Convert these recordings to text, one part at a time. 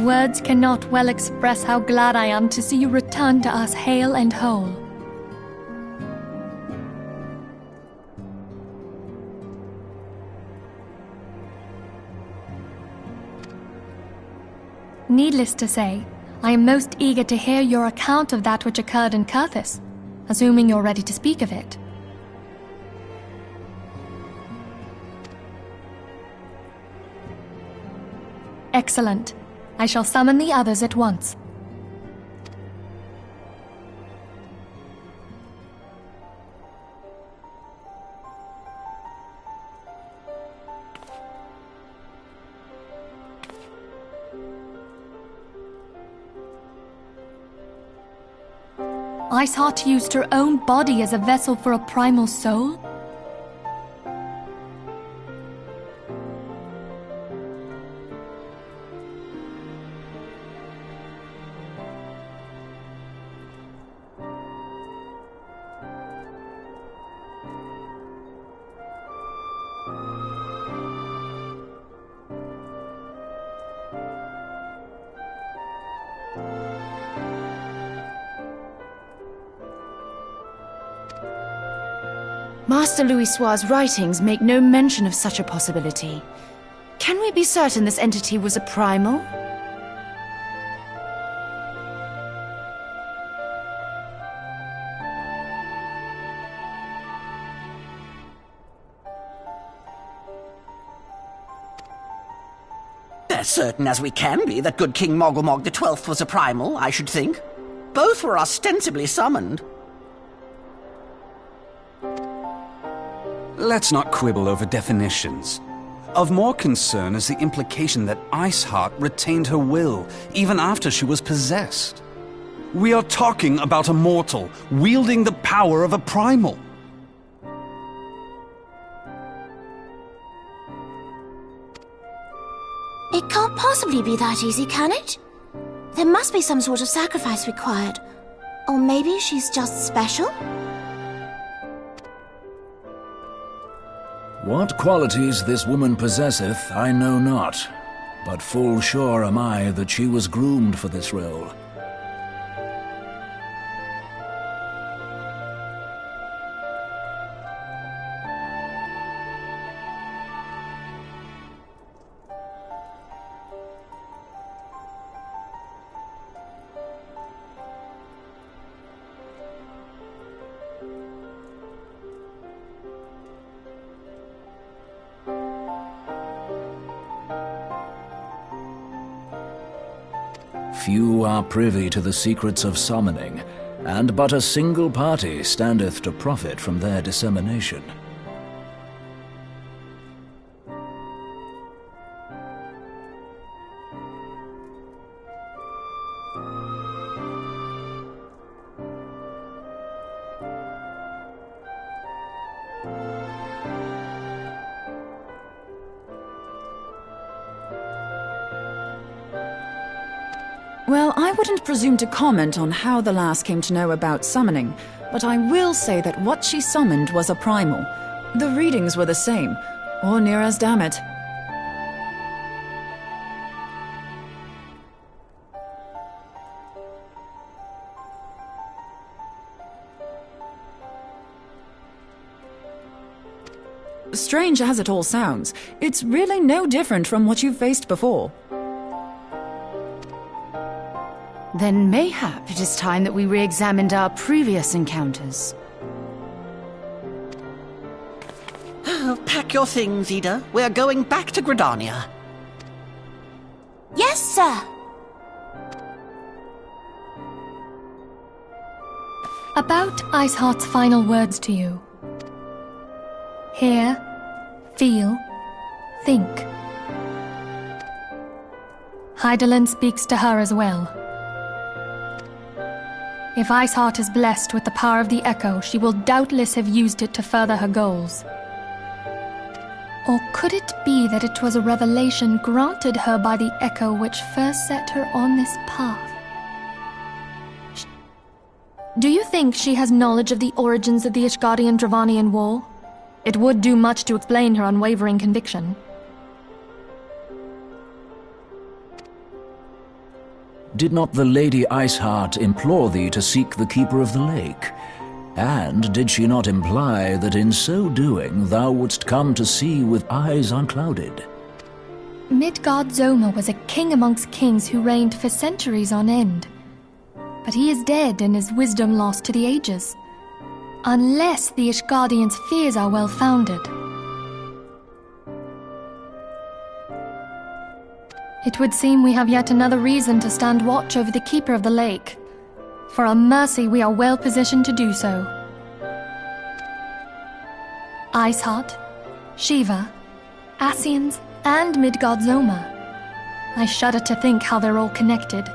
Words cannot well express how glad I am to see you return to us hale and whole. Needless to say, I am most eager to hear your account of that which occurred in XIV, assuming you're ready to speak of it. Excellent. I shall summon the others at once. Iceheart used her own body as a vessel for a primal soul? Master Louisoix's writings make no mention of such a possibility. Can we be certain this entity was a primal? As certain as we can be that good King Mogglemog the 12th was a primal, I should think. Both were ostensibly summoned. Let's not quibble over definitions. Of more concern is the implication that Iceheart retained her will, even after she was possessed. We are talking about a mortal, wielding the power of a primal. It can't possibly be that easy, can it? There must be some sort of sacrifice required. Or maybe she's just special? What qualities this woman possesseth, I know not, but full sure am I that she was groomed for this role. Few are privy to the secrets of summoning, and but a single party standeth to profit from their dissemination. Well, I wouldn't presume to comment on how the lass came to know about summoning, but I will say that what she summoned was a primal. The readings were the same, or near as damn it. Strange as it all sounds, it's really no different from what you've faced before. Then mayhap it is time that we re-examined our previous encounters. Pack your things, Ida. We're going back to Gridania. Yes, sir. About Iceheart's final words to you. Hear, feel, think. Hydaelyn speaks to her as well. If Iceheart is blessed with the power of the Echo, she will doubtless have used it to further her goals. Or could it be that it was a revelation granted her by the Echo which first set her on this path? Do you think she has knowledge of the origins of the Ishgardian-Dravanian War? It would do much to explain her unwavering conviction. Did not the Lady Iceheart implore thee to seek the Keeper of the Lake? And did she not imply that in so doing thou wouldst come to see with eyes unclouded? Midgard-Zoma was a king amongst kings who reigned for centuries on end. But he is dead and his wisdom lost to the ages. Unless the Ishgardians' fears are well-founded. It would seem we have yet another reason to stand watch over the Keeper of the Lake. For a mercy, we are well positioned to do so. Iceheart, Shiva, Ascians, and Midgard-Zoma. I shudder to think how they're all connected.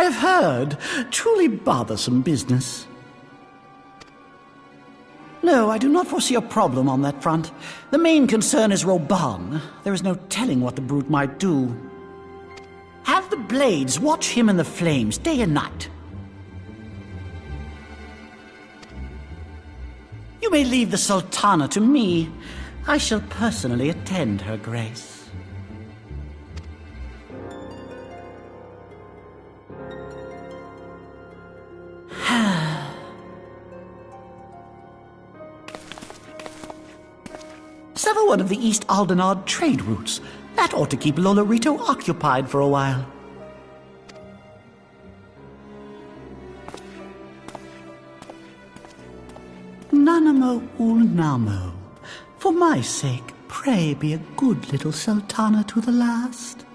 I've heard. Truly bothersome business. No, I do not foresee a problem on that front. The main concern is Roban. There is no telling what the brute might do. Have the blades watch him in the flames day and night. You may leave the Sultana to me. I shall personally attend her grace. Sever one of the East Aldenard trade routes. That ought to keep Lolorito occupied for a while. Nanamo ulnamo. For my sake, pray be a good little Sultana to the last.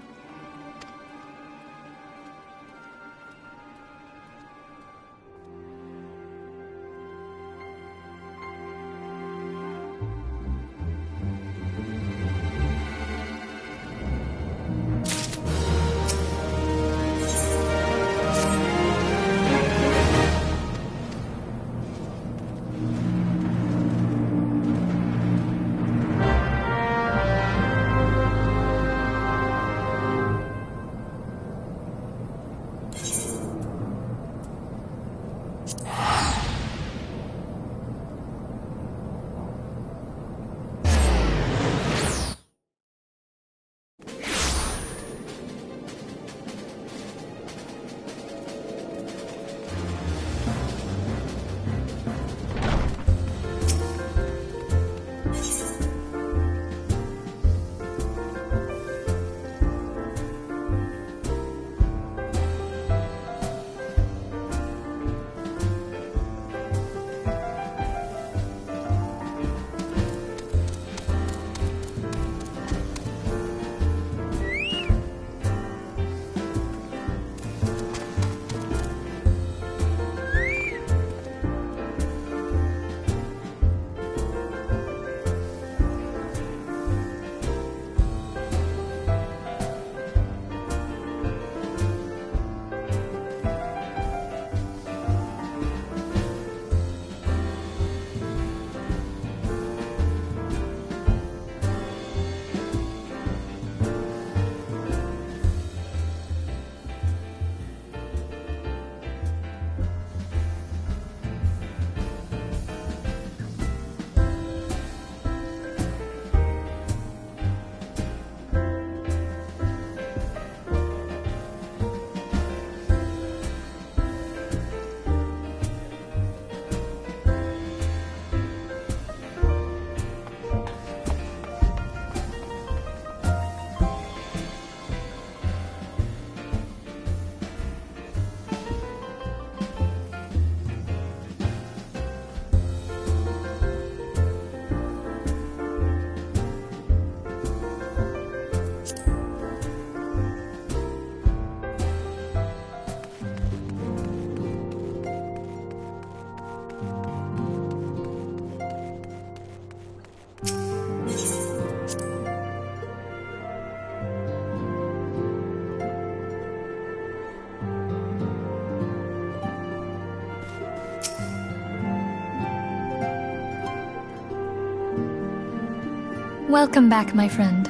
Welcome back, my friend.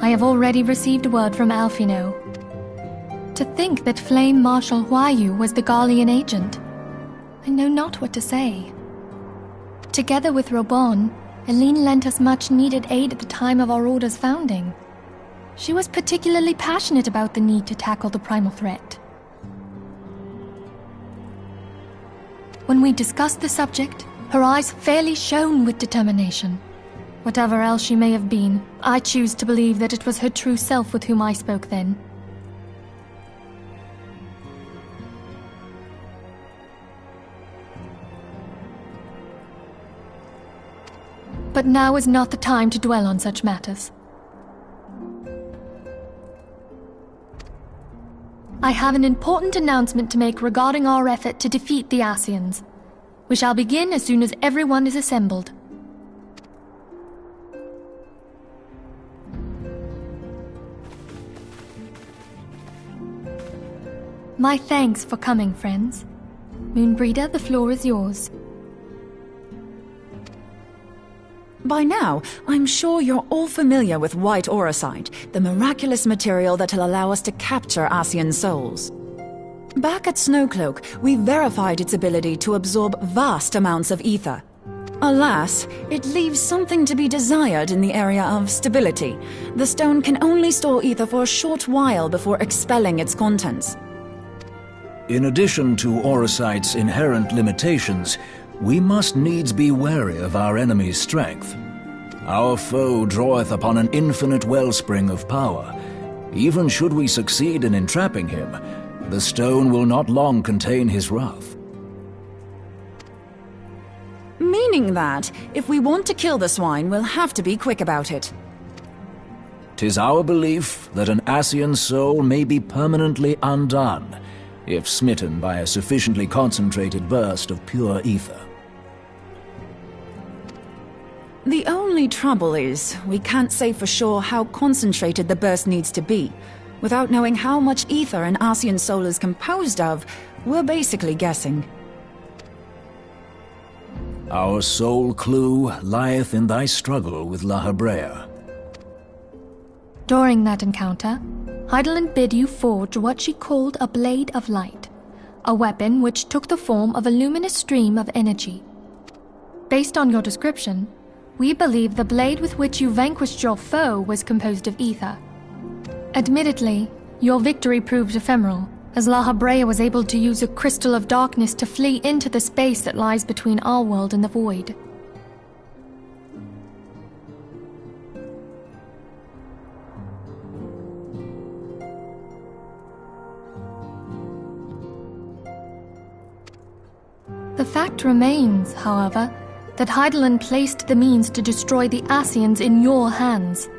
I have already received word from Alfino. To think that Flame Marshal Huayu was the Garlean agent. I know not what to say. Together with Robon, Eileen lent us much-needed aid at the time of our Order's founding. She was particularly passionate about the need to tackle the primal threat. When we discussed the subject, her eyes fairly shone with determination. Whatever else she may have been, I choose to believe that it was her true self with whom I spoke then. But now is not the time to dwell on such matters. I have an important announcement to make regarding our effort to defeat the Ascians. We shall begin as soon as everyone is assembled. My thanks for coming, friends. Moonbreeder, the floor is yours. By now, I'm sure you're all familiar with white aurosite, the miraculous material that'll allow us to capture Ascian souls. Back at Snowcloak, we verified its ability to absorb vast amounts of ether. Alas, it leaves something to be desired in the area of stability. The stone can only store ether for a short while before expelling its contents. In addition to aurosite's inherent limitations, we must needs be wary of our enemy's strength. Our foe draweth upon an infinite wellspring of power. Even should we succeed in entrapping him, the stone will not long contain his wrath. Meaning that, if we want to kill the swine, we'll have to be quick about it. 'Tis our belief that an Ascian soul may be permanently undone, if smitten by a sufficiently concentrated burst of pure ether. The only trouble is, we can't say for sure how concentrated the burst needs to be. Without knowing how much ether an Ascian soul is composed of, we're basically guessing. Our sole clue lieth in thy struggle with La Hebrea. During that encounter, Heidelin bid you forge what she called a Blade of Light, a weapon which took the form of a luminous stream of energy. Based on your description, we believe the blade with which you vanquished your foe was composed of ether. Admittedly, your victory proved ephemeral, as La Hebrea was able to use a crystal of darkness to flee into the space that lies between our world and the void. The fact remains, however, that Heidelin placed the means to destroy the Ascians in your hands.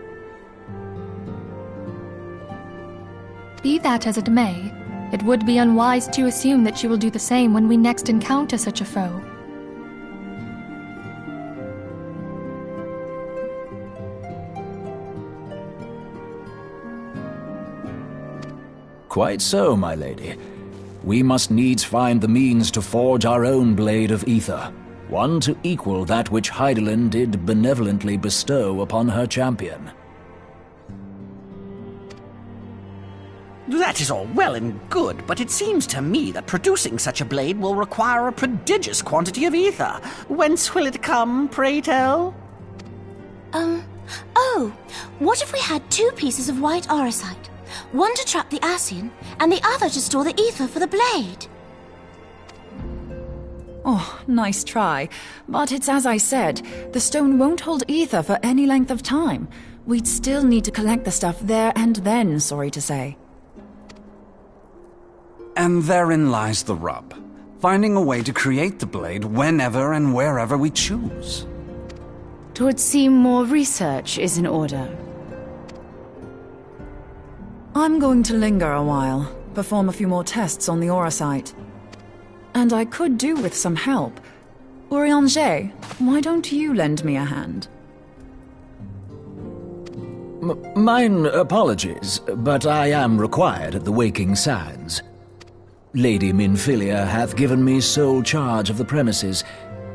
Be that as it may, it would be unwise to assume that she will do the same when we next encounter such a foe. Quite so, my lady. We must needs find the means to forge our own blade of ether, one to equal that which Heidelin did benevolently bestow upon her champion. That is all well and good, but it seems to me that producing such a blade will require a prodigious quantity of ether. Whence will it come, pray tell? Oh, what if we had 2 pieces of white aurosite? One to trap the Ascian, and the other to store the ether for the blade. Oh, nice try. But it's as I said, the stone won't hold ether for any length of time. We'd still need to collect the stuff there and then, sorry to say. And therein lies the rub. Finding a way to create the blade whenever and wherever we choose. 'Twould seem more research is in order. I'm going to linger a while, perform a few more tests on the aurosite. And I could do with some help. Urianger, why don't you lend me a hand? Mine apologies, but I am required at the Waking Sands. Lady Minfilia hath given me sole charge of the premises.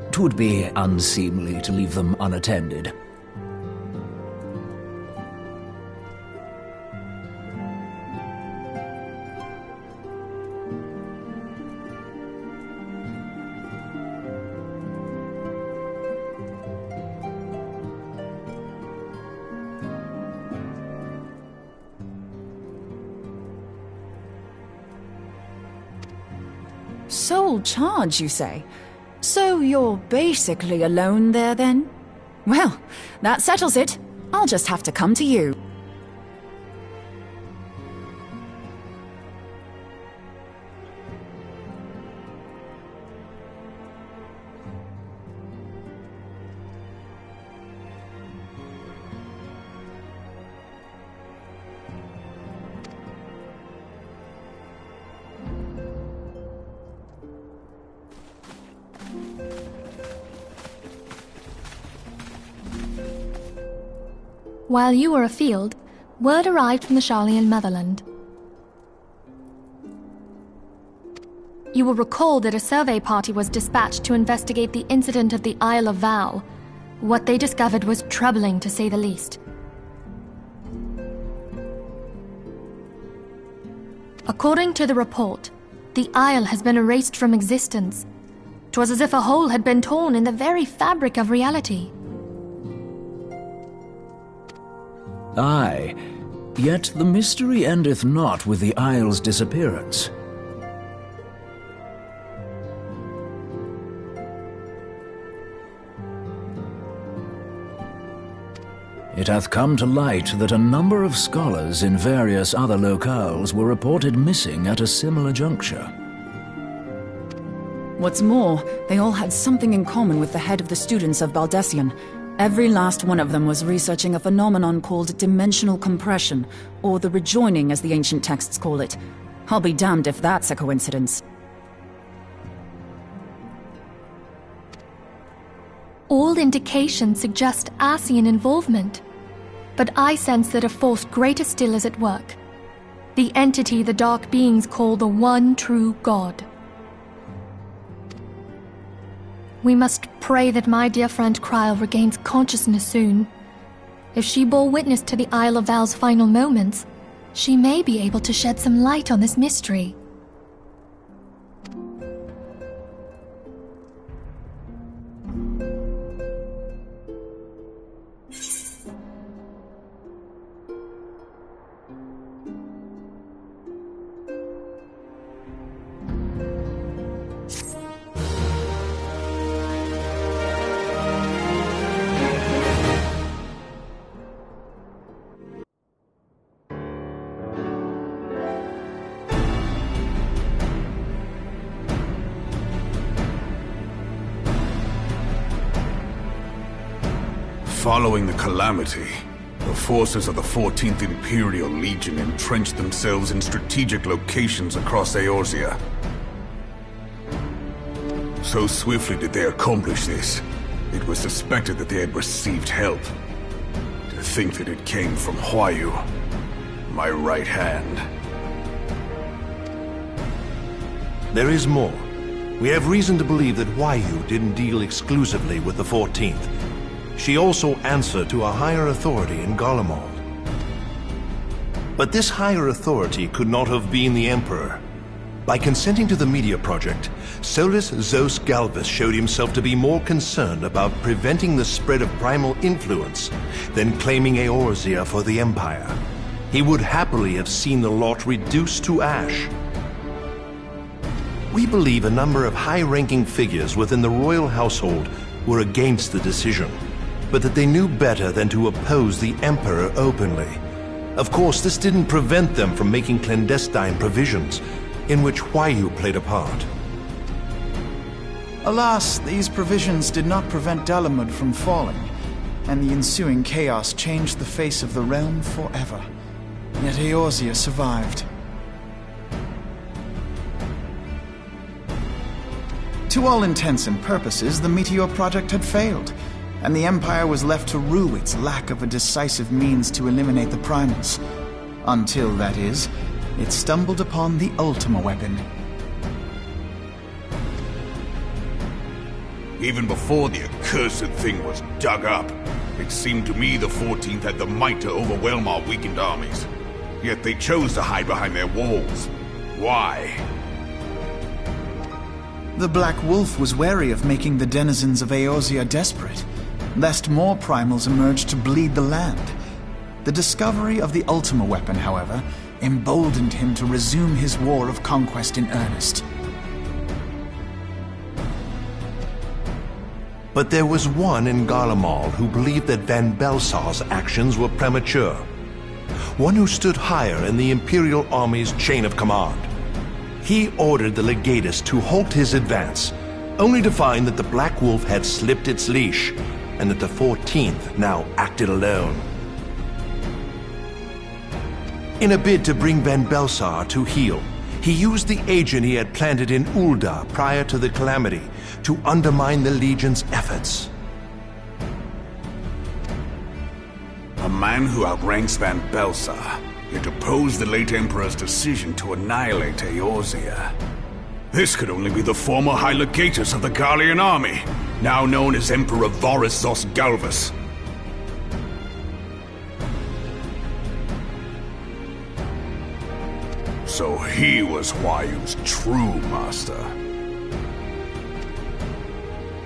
'Twould be unseemly to leave them unattended. Sole charge, you say? So you're basically alone there, then? Well, that settles it. I'll just have to come to you. While you were afield, word arrived from the Sharlayan motherland. You will recall that a survey party was dispatched to investigate the incident of the Isle of Val. What they discovered was troubling, to say the least. According to the report, the Isle has been erased from existence. 'Twas as if a hole had been torn in the very fabric of reality. Aye, yet the mystery endeth not with the Isle's disappearance. It hath come to light that a number of scholars in various other locales were reported missing at a similar juncture. What's more, they all had something in common with the head of the students of Baldessian. Every last one of them was researching a phenomenon called dimensional compression, or the rejoining as the ancient texts call it. I'll be damned if that's a coincidence. All indications suggest Ascian involvement, but I sense that a force greater still is at work. The entity the Dark Beings call the One True God. We must pray that my dear friend Kryl regains consciousness soon. If she bore witness to the Isle of Val's final moments, she may be able to shed some light on this mystery. Following the calamity, the forces of the 14th Imperial Legion entrenched themselves in strategic locations across Eorzea. So swiftly did they accomplish this, it was suspected that they had received help. To think that it came from Huayu, my right hand. There is more. We have reason to believe that Huayu didn't deal exclusively with the 14th. She also answered to a higher authority in Garlemald. But this higher authority could not have been the Emperor. By consenting to the Media Project, Solus Zos Galvus showed himself to be more concerned about preventing the spread of primal influence than claiming Eorzea for the Empire. He would happily have seen the lot reduced to ash. We believe a number of high-ranking figures within the royal household were against the decision, but that they knew better than to oppose the Emperor openly. Of course, this didn't prevent them from making clandestine provisions, in which Huayu played a part. Alas, these provisions did not prevent Dalamud from falling, and the ensuing chaos changed the face of the realm forever. Yet Eorzea survived. To all intents and purposes, the Meteor Project had failed, and the Empire was left to rue its lack of a decisive means to eliminate the primals. Until, that is, it stumbled upon the Ultima weapon. Even before the accursed thing was dug up, it seemed to me the 14th had the might to overwhelm our weakened armies. Yet they chose to hide behind their walls. Why? The Black Wolf was wary of making the denizens of Eorzea desperate, lest more primals emerge to bleed the land. The discovery of the Ultima weapon, however, emboldened him to resume his war of conquest in earnest. But there was one in Garlemald who believed that Van Belsar's actions were premature. One who stood higher in the Imperial Army's chain of command. He ordered the Legatus to halt his advance, only to find that the Black Wolf had slipped its leash, and that the 14th now acted alone. In a bid to bring Van Belsar to heel, he used the agent he had planted in Ul'dah prior to the calamity to undermine the Legion's efforts. A man who outranks Van Belsar, yet opposed the late Emperor's decision to annihilate Eorzea. This could only be the former High Legatus of the Gallian army, now known as Emperor Varus Zos Galvus. So he was Huayu's true master.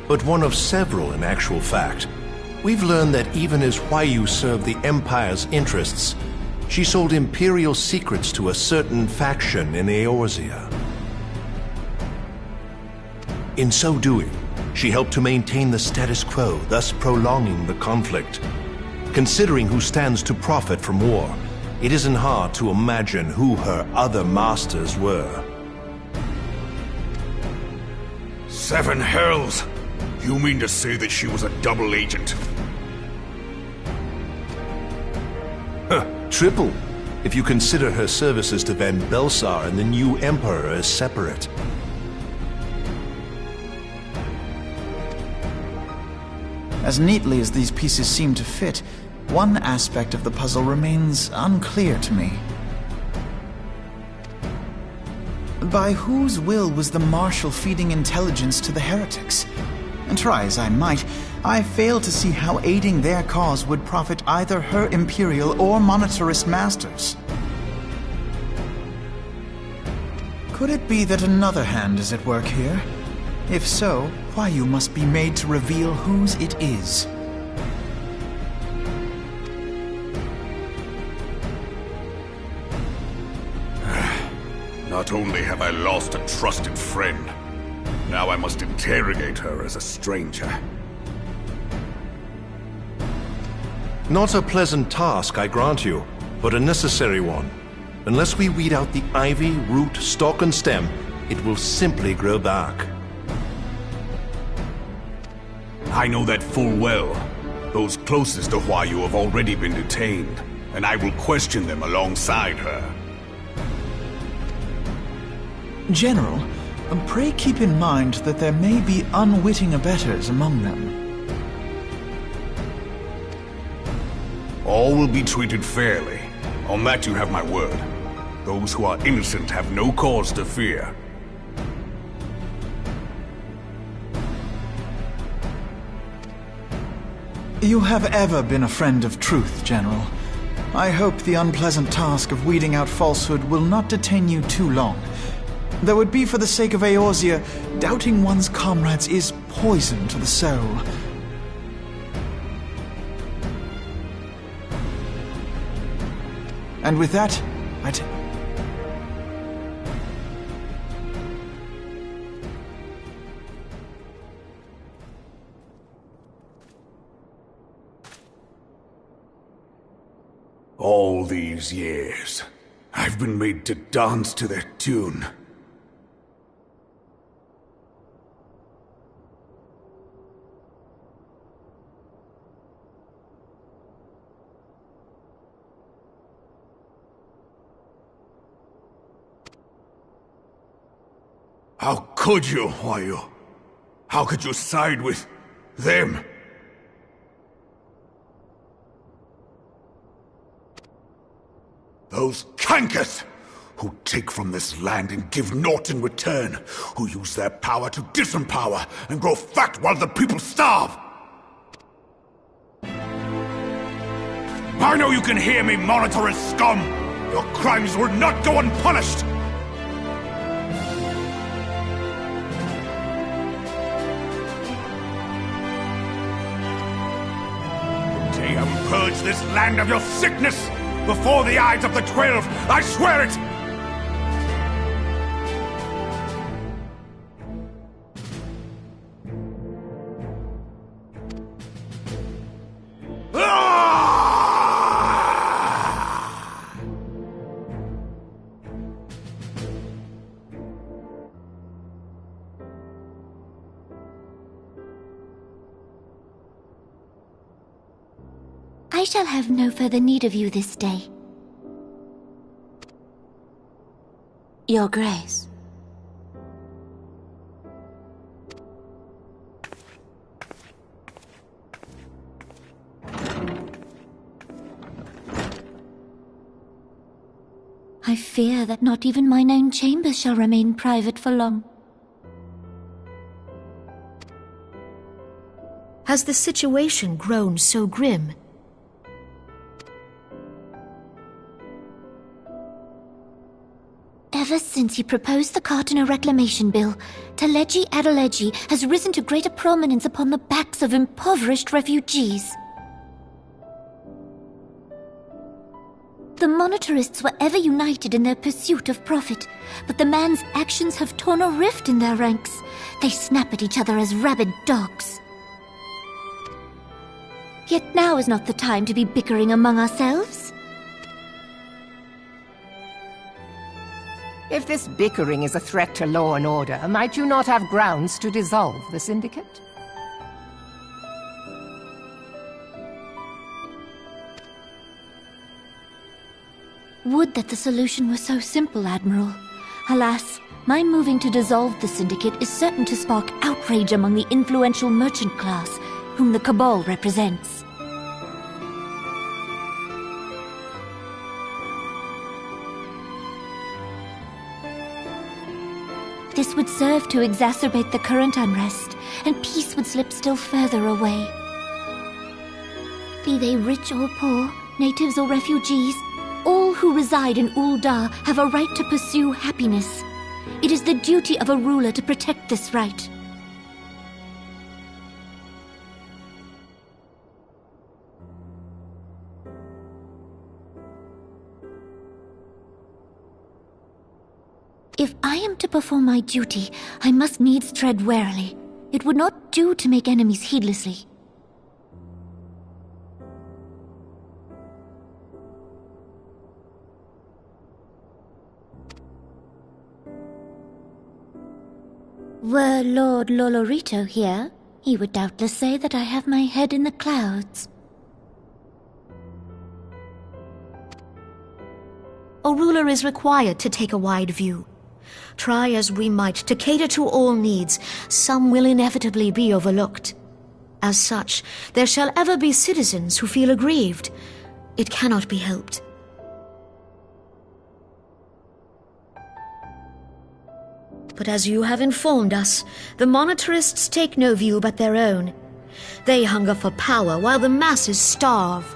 But one of several in actual fact. We've learned that even as Huayu served the Empire's interests, she sold imperial secrets to a certain faction in Eorzea. In so doing, she helped to maintain the status quo, thus prolonging the conflict. Considering who stands to profit from war, it isn't hard to imagine who her other masters were. Seven hells! You mean to say that she was a double agent? Huh, triple, if you consider her services to Van Belsar and the new Emperor as separate. As neatly as these pieces seem to fit, one aspect of the puzzle remains unclear to me. By whose will was the Marshal feeding intelligence to the heretics? And try as I might, I fail to see how aiding their cause would profit either her Imperial or monetarist masters. Could it be that another hand is at work here? If so, Huayu must be made to reveal whose it is. Not only have I lost a trusted friend, now I must interrogate her as a stranger. Not a pleasant task, I grant you, but a necessary one. Unless we weed out the ivy, root, stalk, and stem, it will simply grow back. I know that full well. Those closest to Huayu have already been detained, and I will question them alongside her. General, pray keep in mind that there may be unwitting abettors among them. All will be treated fairly. On that you have my word. Those who are innocent have no cause to fear. You have ever been a friend of truth, General. I hope the unpleasant task of weeding out falsehood will not detain you too long. Though it be for the sake of Eorzea, doubting one's comrades is poison to the soul. And with that, All these years, I've been made to dance to their tune. How could you, Huayu? How could you side with them? Those cankers who take from this land and give naught in return, who use their power to disempower and grow fat while the people starve. I know you can hear me, monetarist scum! Your crimes will not go unpunished! Purge this land of your sickness before the eyes of the 12. I swear it! I shall have no further need of you this day. Your Grace. I fear that not even mine own chambers shall remain private for long. has the situation grown so grim? Ever since he proposed the Cartiner Reclamation Bill, Teleji Adeleji has risen to greater prominence upon the backs of impoverished refugees. The monetarists were ever united in their pursuit of profit, but the man's actions have torn a rift in their ranks. They snap at each other as rabid dogs. Yet now is not the time to be bickering among ourselves. If this bickering is a threat to law and order, might you not have grounds to dissolve the syndicate? Would that the solution were so simple, Admiral. Alas, my moving to dissolve the syndicate is certain to spark outrage among the influential merchant class, whom the Cabal represents. This would serve to exacerbate the current unrest, and peace would slip still further away. Be they rich or poor, natives or refugees, all who reside in Ul'dah have a right to pursue happiness. It is the duty of a ruler to protect this right. If I am to perform my duty, I must needs tread warily. It would not do to make enemies heedlessly. Were Lord Lolorito here, he would doubtless say that I have my head in the clouds. A ruler is required to take a wide view. Try as we might to cater to all needs, some will inevitably be overlooked. As such, there shall ever be citizens who feel aggrieved. It cannot be helped. But as you have informed us, the monetarists take no view but their own. They hunger for power while the masses starve.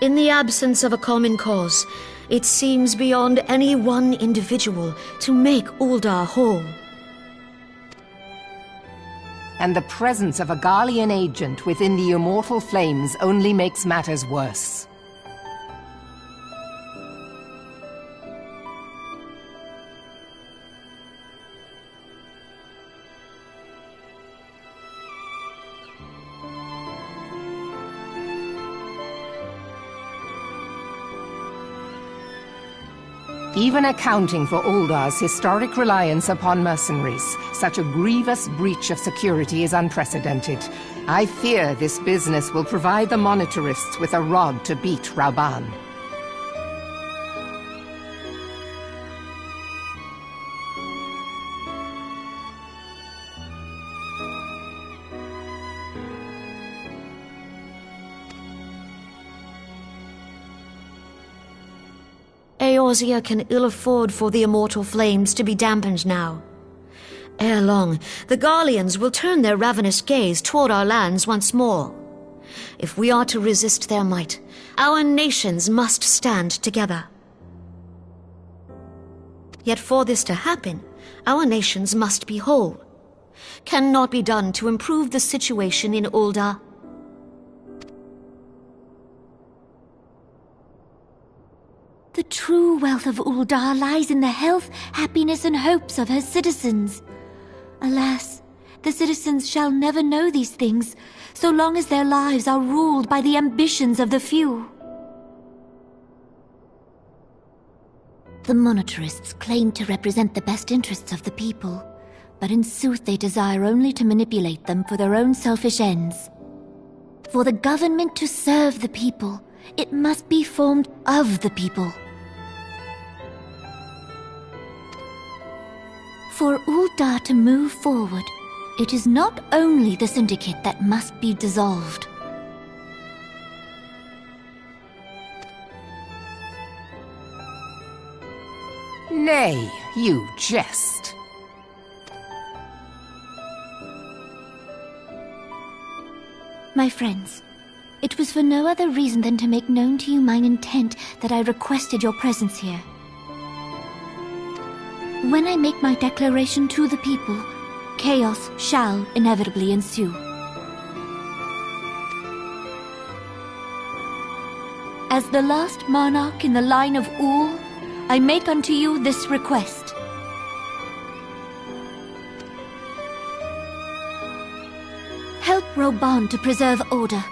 In the absence of a common cause, it seems beyond any one individual to make Ul'dah whole. And the presence of a Garlean agent within the immortal flames only makes matters worse. Even accounting for Ul'dah's historic reliance upon mercenaries, such a grievous breach of security is unprecedented. I fear this business will provide the monetarists with a rod to beat Rauban. Eorzea can ill afford for the immortal flames to be dampened now. Ere long, the Garleans will turn their ravenous gaze toward our lands once more. If we are to resist their might, our nations must stand together. Yet for this to happen, our nations must be whole. Cannot be done to improve the situation in Ul'dah. The true wealth of Ul'dah lies in the health, happiness, and hopes of her citizens. Alas, the citizens shall never know these things, so long as their lives are ruled by the ambitions of the few. The monetarists claim to represent the best interests of the people, but in sooth they desire only to manipulate them for their own selfish ends. For the government to serve the people, it must be formed of the people. For Ul'dah to move forward, it is not only the syndicate that must be dissolved. Nay, you jest. My friends, it was for no other reason than to make known to you mine intent that I requested your presence here. When I make my declaration to the people, chaos shall inevitably ensue. As the last monarch in the line of Ul, I make unto you this request. Help Roban to preserve order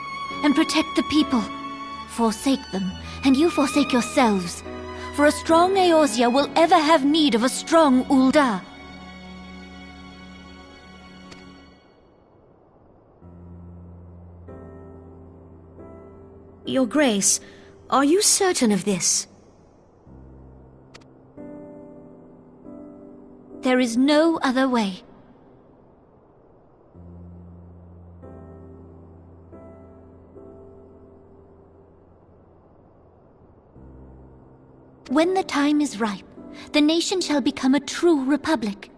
and protect the people. Forsake them, and you forsake yourselves. For a strong Eorzea will ever have need of a strong Ul'dah. Your Grace, are you certain of this? There is no other way. When the time is ripe, the nation shall become a true republic.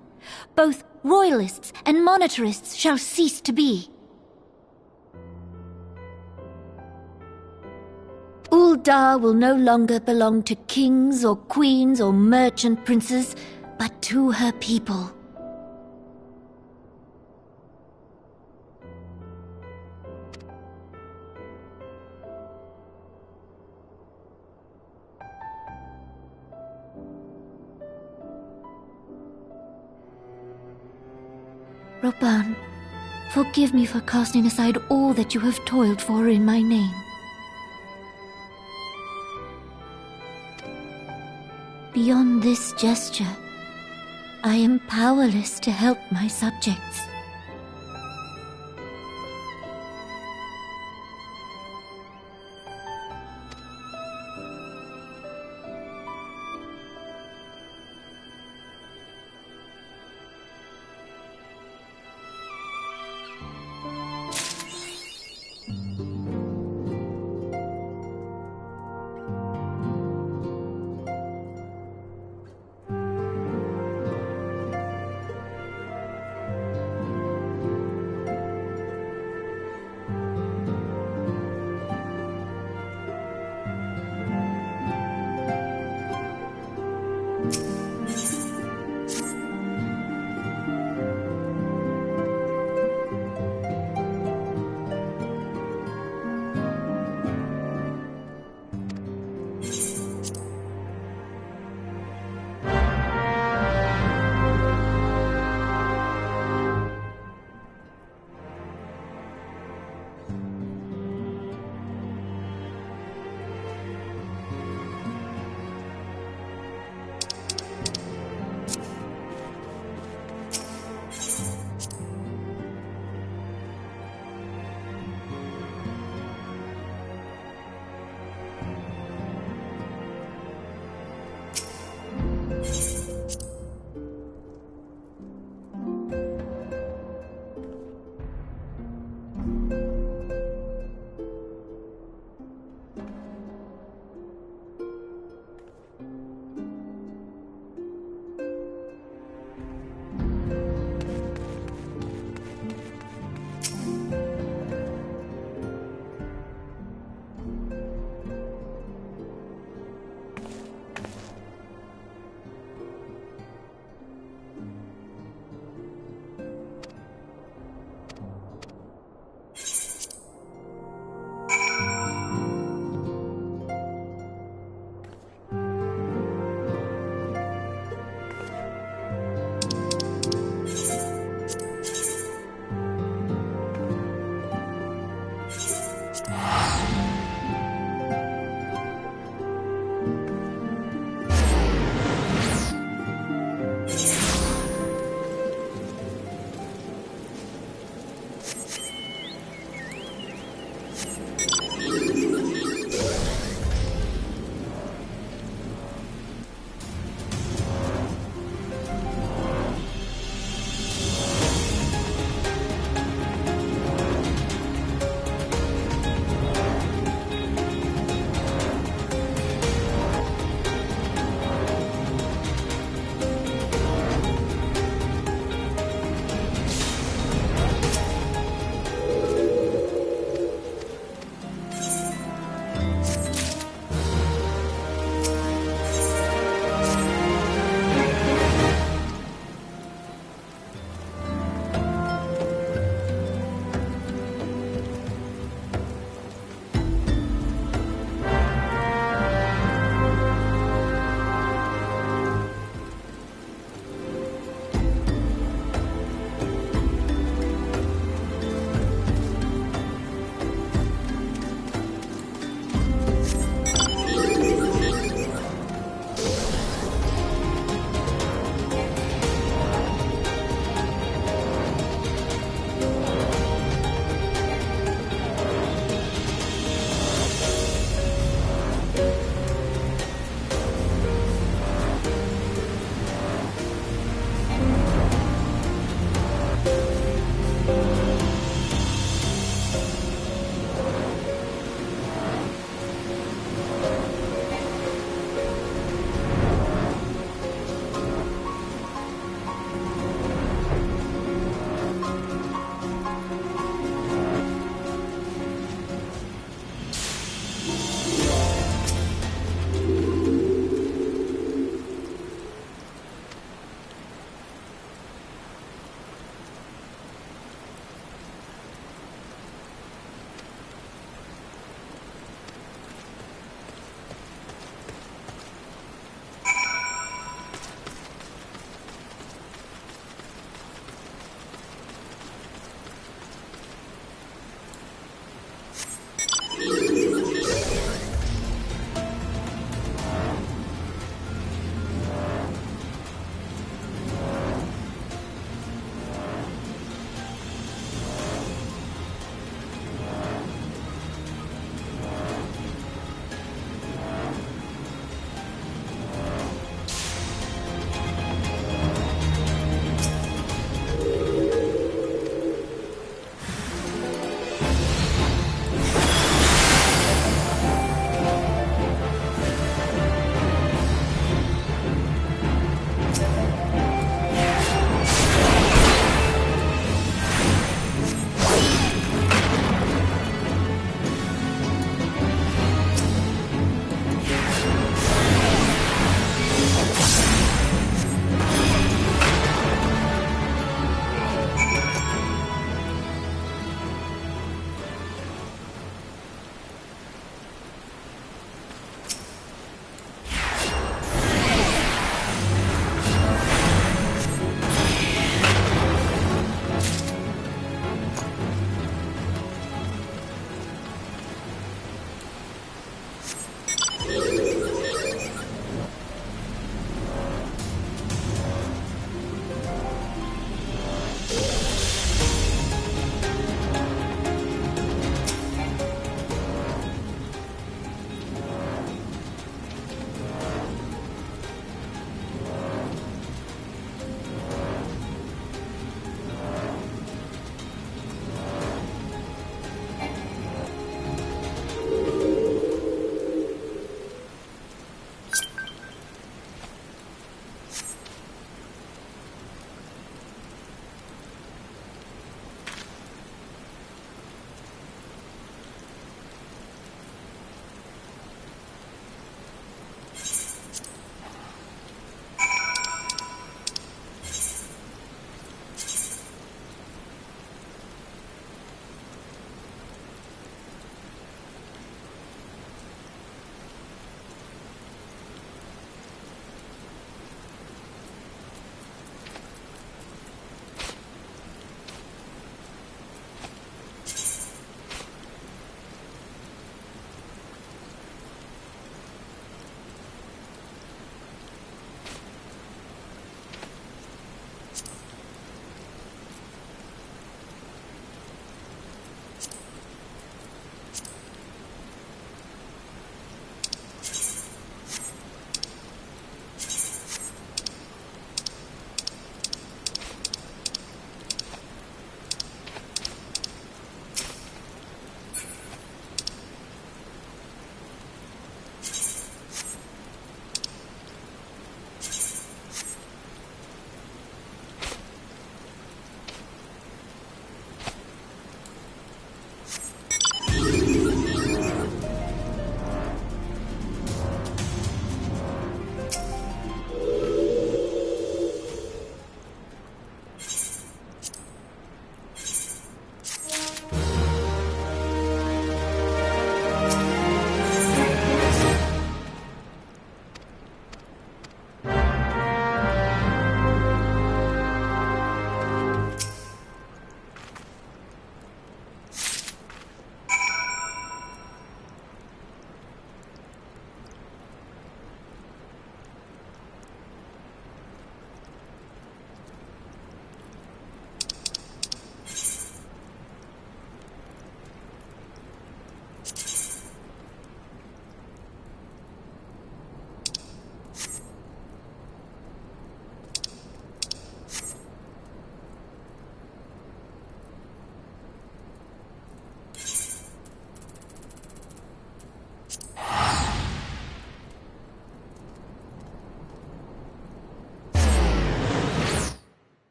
Both royalists and monetarists shall cease to be. Ul'dah will no longer belong to kings or queens or merchant princes, but to her people. Roban, forgive me for casting aside all that you have toiled for in my name. Beyond this gesture, I am powerless to help my subjects.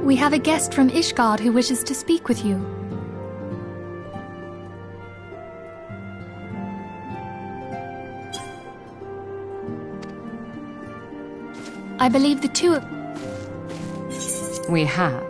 We have a guest from Ishgard who wishes to speak with you. I believe the two of... We have.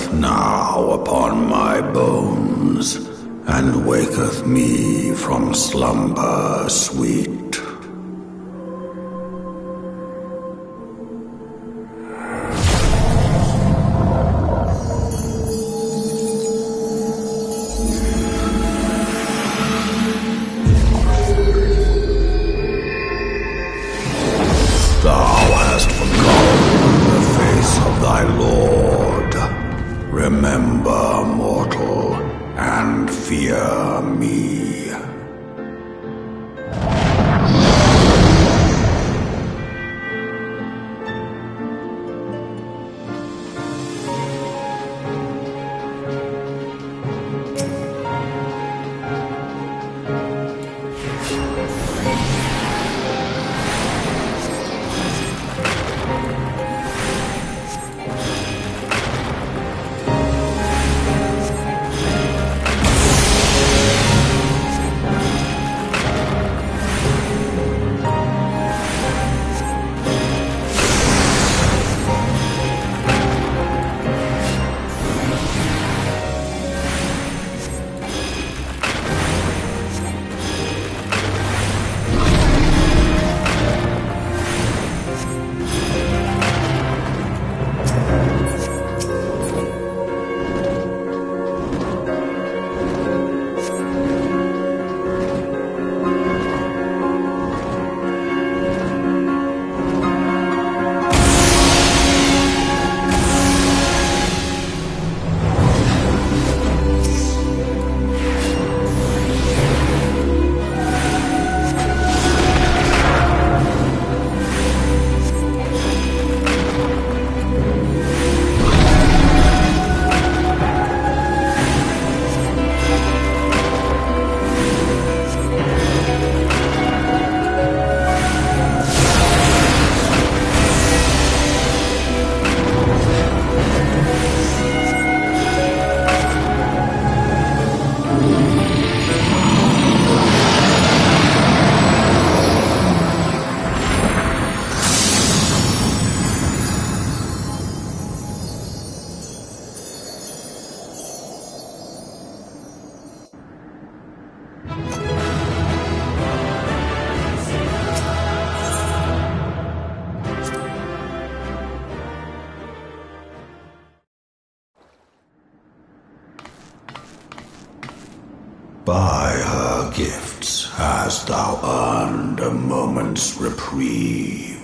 breath now upon my bones, and waketh me from slumber sweet. Thou hast forgotten the face of thy Lord. Remember, mortal, and fear me. By her gifts hast thou earned a moment's reprieve.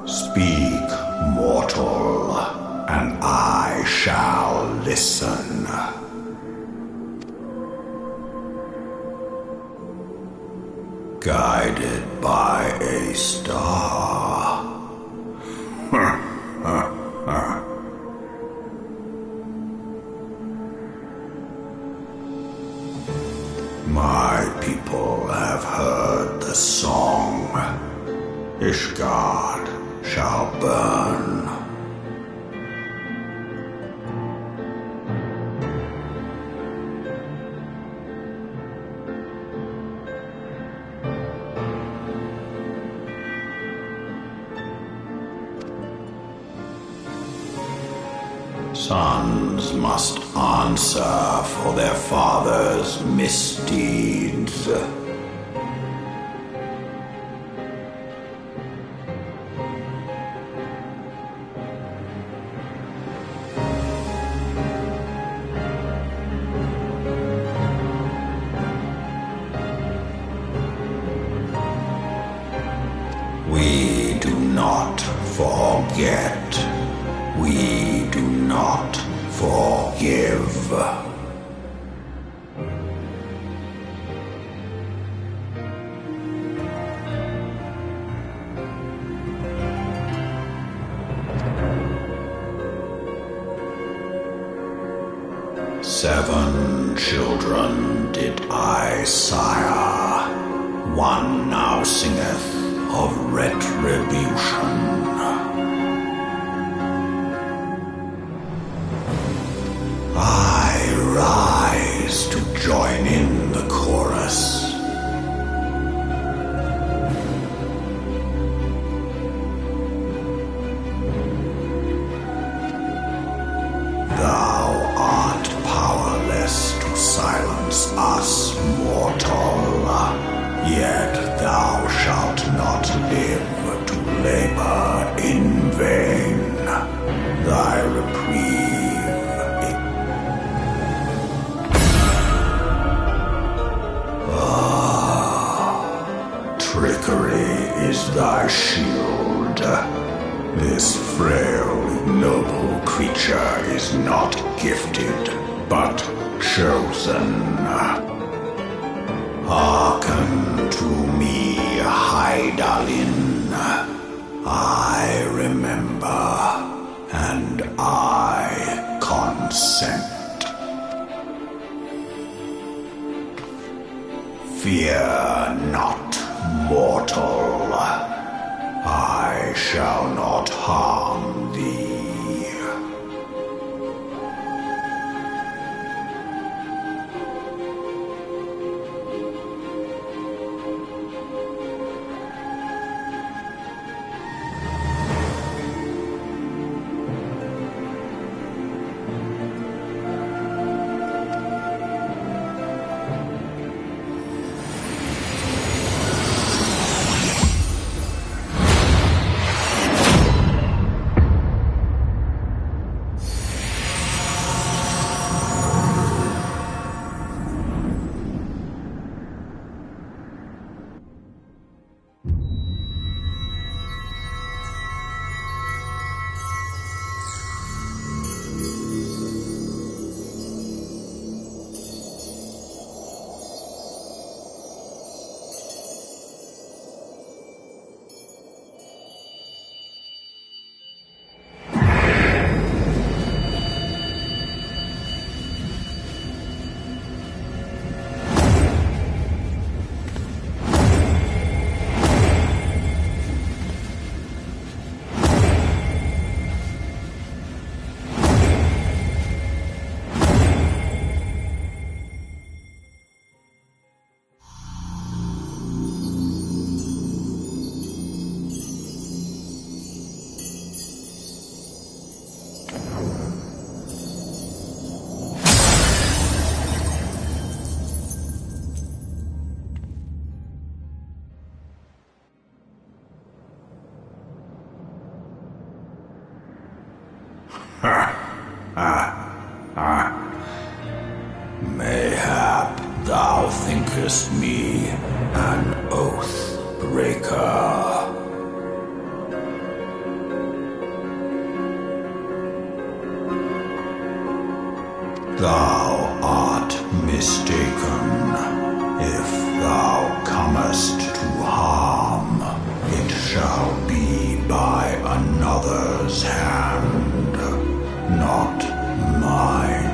Speak, mortal, and I shall listen. Guided by a star. My people have heard the song. Ishgard shall burn. Sons must answer for their father's misdeeds. We do not forget. We do not forgive. Seven children did I sire. One now singeth of retribution. I rise to join in the chorus. silence us, mortal. Yet thou shalt not live to labor in vain. Thy reprieve. Trickery is thy shield. This frail, ignoble creature is not gifted, but chosen. Hearken to me, Hydaelyn. I remember, and I consent. Fear not, mortal. I shall not harm thee. Mayhap thou thinkest me an oath breaker. Thou art mistaken. If thou comest to harm, it shall be by another's hand, not mine.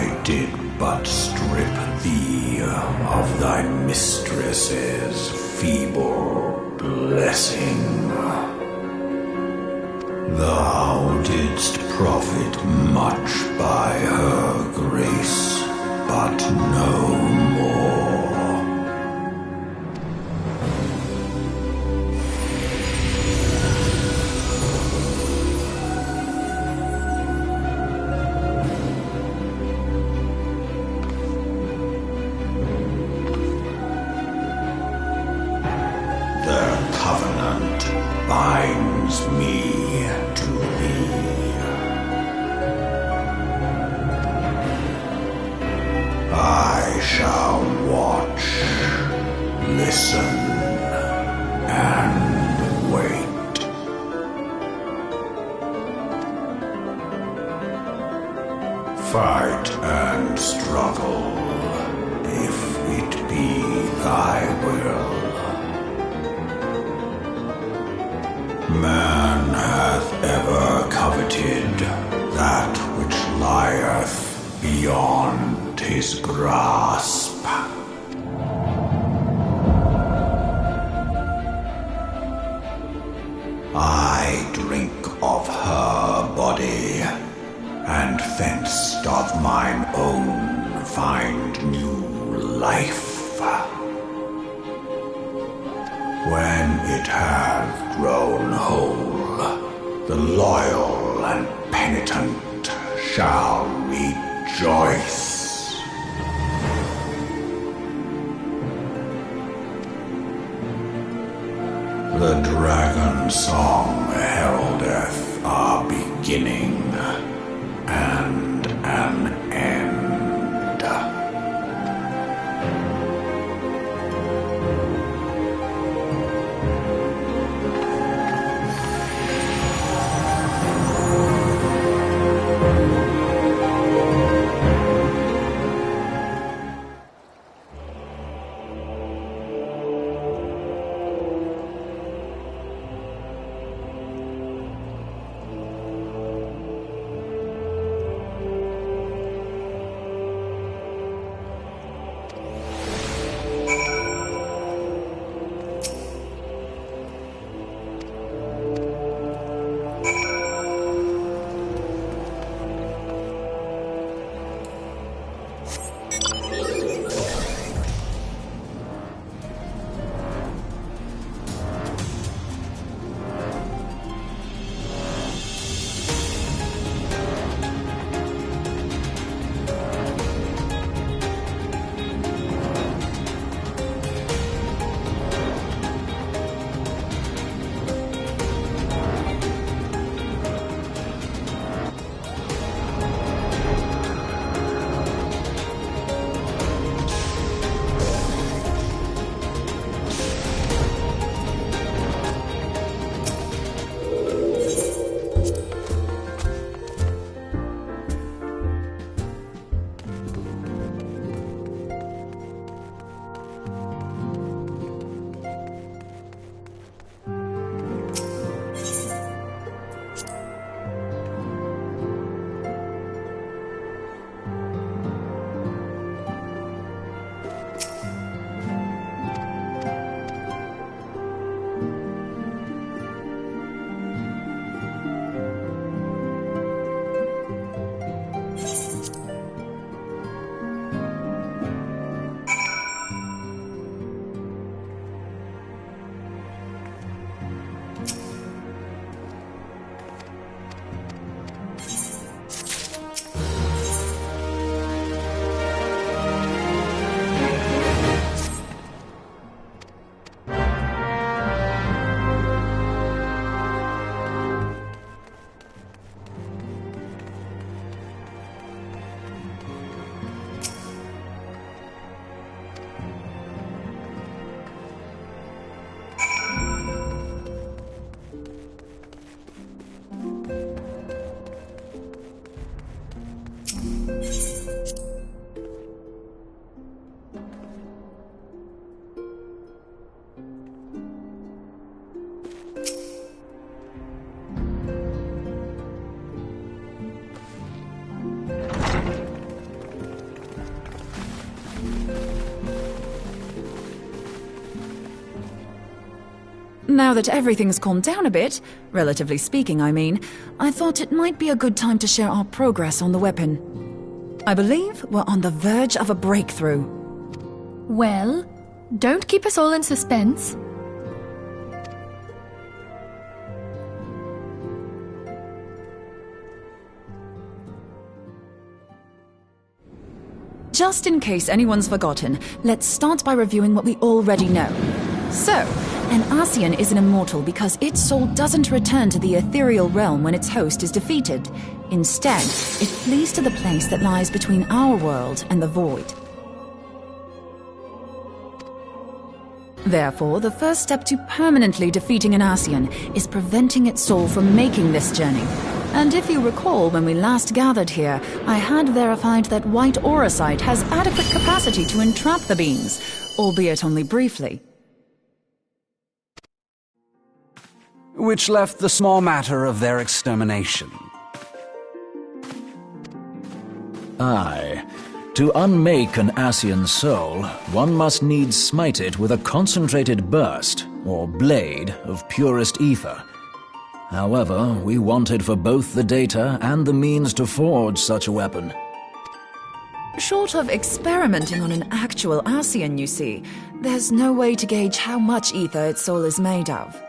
I did but strip thee of thy mistress's feeble blessing. Thou didst profit much by her grace, but no more. Their covenant binds me to thee. I shall watch, listen, and wait. Fight and struggle, if it be thy will. Man hath ever coveted that which lieth beyond his grasp. I drink of her body, and thence doth mine own find new life. When it hath grown whole, the loyal and penitent shall rejoice. The dragon song heraldeth our beginning and an end. Now that everything's calmed down a bit, relatively speaking I mean, I thought it might be a good time to share our progress on the weapon. I believe we're on the verge of a breakthrough. Well, don't keep us all in suspense. Just in case anyone's forgotten, let's start by reviewing what we already know. So, an Ascian is an immortal because its soul doesn't return to the ethereal realm when its host is defeated. Instead, it flees to the place that lies between our world and the void. Therefore, the first step to permanently defeating an Ascian is preventing its soul from making this journey. And if you recall, when we last gathered here, I had verified that white auracite has adequate capacity to entrap the beings, albeit only briefly. Which left the small matter of their extermination. Aye. To unmake an Ascian soul, one must needs smite it with a concentrated burst, or blade, of purest ether. However, we wanted for both the data and the means to forge such a weapon. Short of experimenting on an actual Ascian, you see, there's no way to gauge how much ether its soul is made of.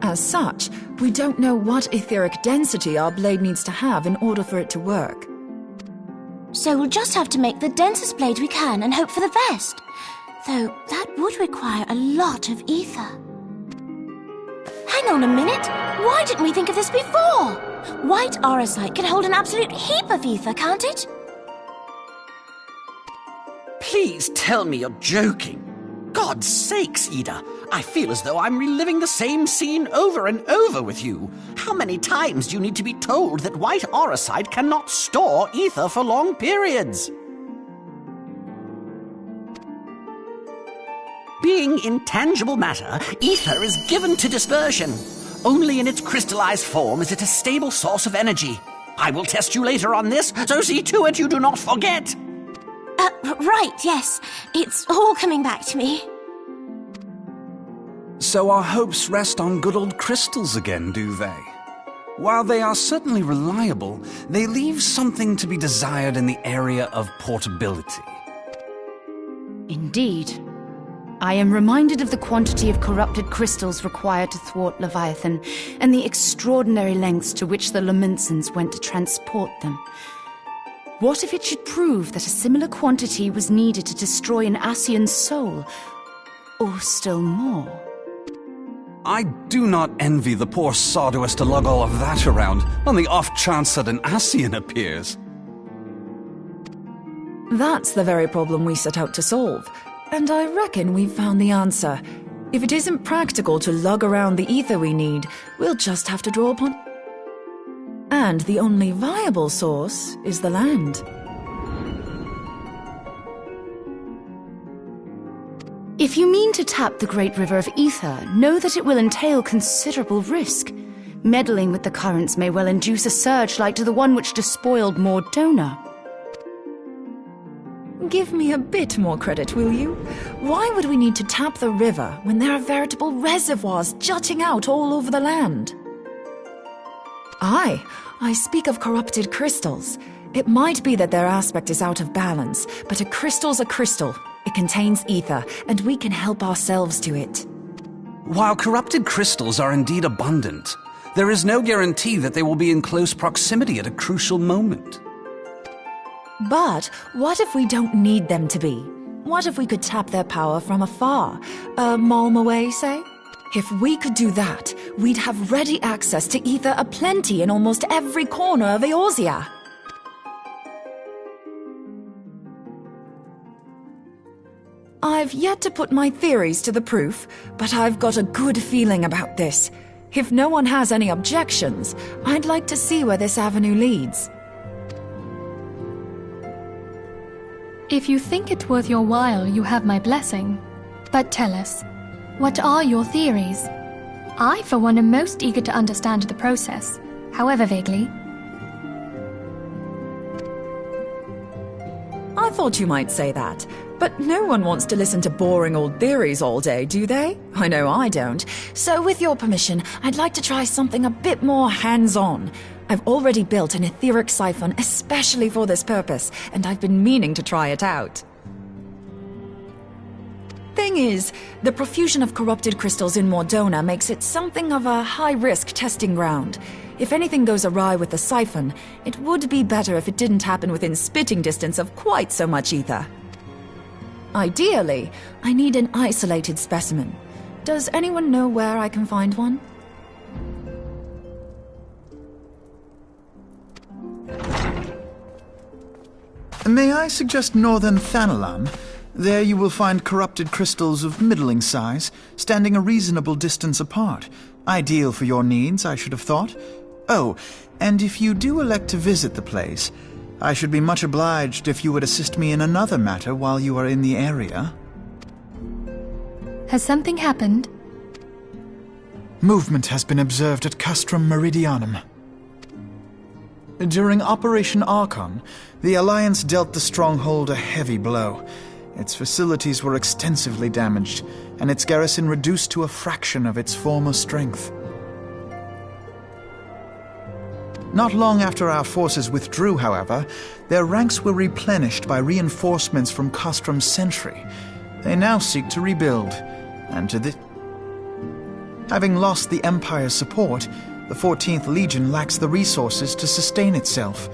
As such, we don't know what etheric density our blade needs to have in order for it to work. So we'll just have to make the densest blade we can and hope for the best. Though that would require a lot of ether. Hang on a minute! Why didn't we think of this before? White auracite can hold an absolute heap of ether, can't it? Please tell me you're joking. God's sakes, Ida. I feel as though I'm reliving the same scene over and over with you. How many times do you need to be told that white auracite cannot store ether for long periods? Being intangible matter, ether is given to dispersion. Only in its crystallized form is it a stable source of energy. I will test you later on this, so see to it you do not forget. Right, yes. It's all coming back to me. So our hopes rest on good old crystals again, do they? While they are certainly reliable, they leave something to be desired in the area of portability. Indeed. I am reminded of the quantity of corrupted crystals required to thwart Leviathan, and the extraordinary lengths to which the Lamentsons went to transport them. What if it should prove that a similar quantity was needed to destroy an Ascian's soul? Or still more? I do not envy the poor sod who has to lug all of that around on the off chance that an Ascian appears. That's the very problem we set out to solve, and I reckon we've found the answer. If it isn't practical to lug around the ether we need, we'll just have to draw upon... And the only viable source is the land. If you mean to tap the great river of ether, know that it will entail considerable risk. Meddling with the currents may well induce a surge like to the one which despoiled Mordona. Give me a bit more credit, will you? Why would we need to tap the river when there are veritable reservoirs jutting out all over the land? Aye, I speak of corrupted crystals. It might be that their aspect is out of balance, but a crystal's a crystal. It contains ether, and we can help ourselves to it. While corrupted crystals are indeed abundant, there is no guarantee that they will be in close proximity at a crucial moment. But what if we don't need them to be? What if we could tap their power from afar? A malm away, say? If we could do that, we'd have ready access to ether aplenty in almost every corner of Eorzea. I've yet to put my theories to the proof, but I've got a good feeling about this. If no one has any objections, I'd like to see where this avenue leads. If you think it worth your while, you have my blessing. But tell us, what are your theories? I, for one, am most eager to understand the process, however vaguely. I thought you might say that. But no one wants to listen to boring old theories all day, do they? I know I don't. So with your permission, I'd like to try something a bit more hands-on. I've already built an etheric siphon especially for this purpose, and I've been meaning to try it out. Thing is, the profusion of corrupted crystals in Mordona makes it something of a high-risk testing ground. If anything goes awry with the siphon, it would be better if it didn't happen within spitting distance of quite so much ether. Ideally, I need an isolated specimen. Does anyone know where I can find one? May I suggest northern Thanalan? There you will find corrupted crystals of middling size, standing a reasonable distance apart. Ideal for your needs, I should have thought. Oh, and if you do elect to visit the place, I should be much obliged if you would assist me in another matter while you are in the area. Has something happened? Movement has been observed at Castrum Meridianum. During Operation Archon, the Alliance dealt the stronghold a heavy blow. Its facilities were extensively damaged, and its garrison reduced to a fraction of its former strength. Not long after our forces withdrew, however, their ranks were replenished by reinforcements from Castrum's sentry. They now seek to rebuild, and to this... Having lost the Empire's support, the 14th Legion lacks the resources to sustain itself.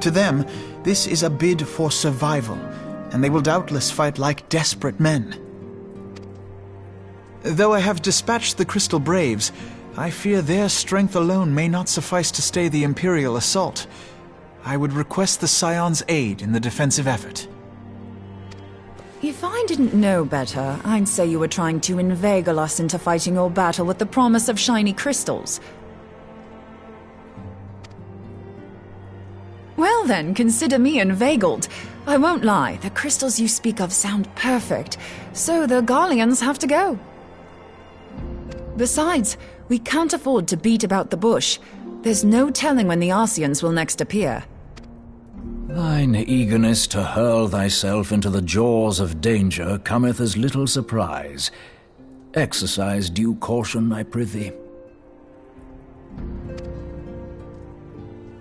To them, this is a bid for survival, and they will doubtless fight like desperate men. Though I have dispatched the Crystal Braves, I fear their strength alone may not suffice to stay the Imperial assault. I would request the Scion's aid in the defensive effort. If I didn't know better, I'd say you were trying to inveigle us into fighting your battle with the promise of shiny crystals. Well then, consider me inveigled. I won't lie, the crystals you speak of sound perfect, so the Garleans have to go. Besides, we can't afford to beat about the bush. There's no telling when the Arceans will next appear. Thine eagerness to hurl thyself into the jaws of danger cometh as little surprise. Exercise due caution, I prithee.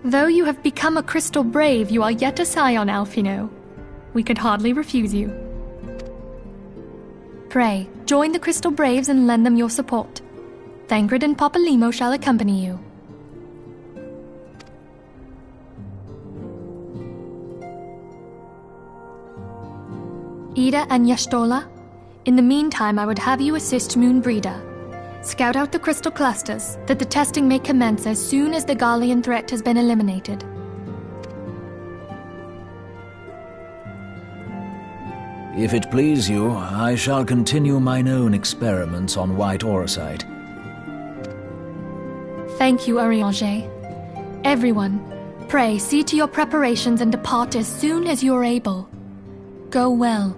Though you have become a Crystal Brave, you are yet a Scion, Alphino. We could hardly refuse you. Pray, join the Crystal Braves and lend them your support. Thangred and Papalymo shall accompany you. Ida and Yashtola, in the meantime I would have you assist Moonbreeder. Scout out the crystal clusters, that the testing may commence as soon as the Garlean threat has been eliminated. If it please you, I shall continue mine own experiments on white orosite. Thank you, Arianger. Everyone, pray see to your preparations and depart as soon as you are able. Go well,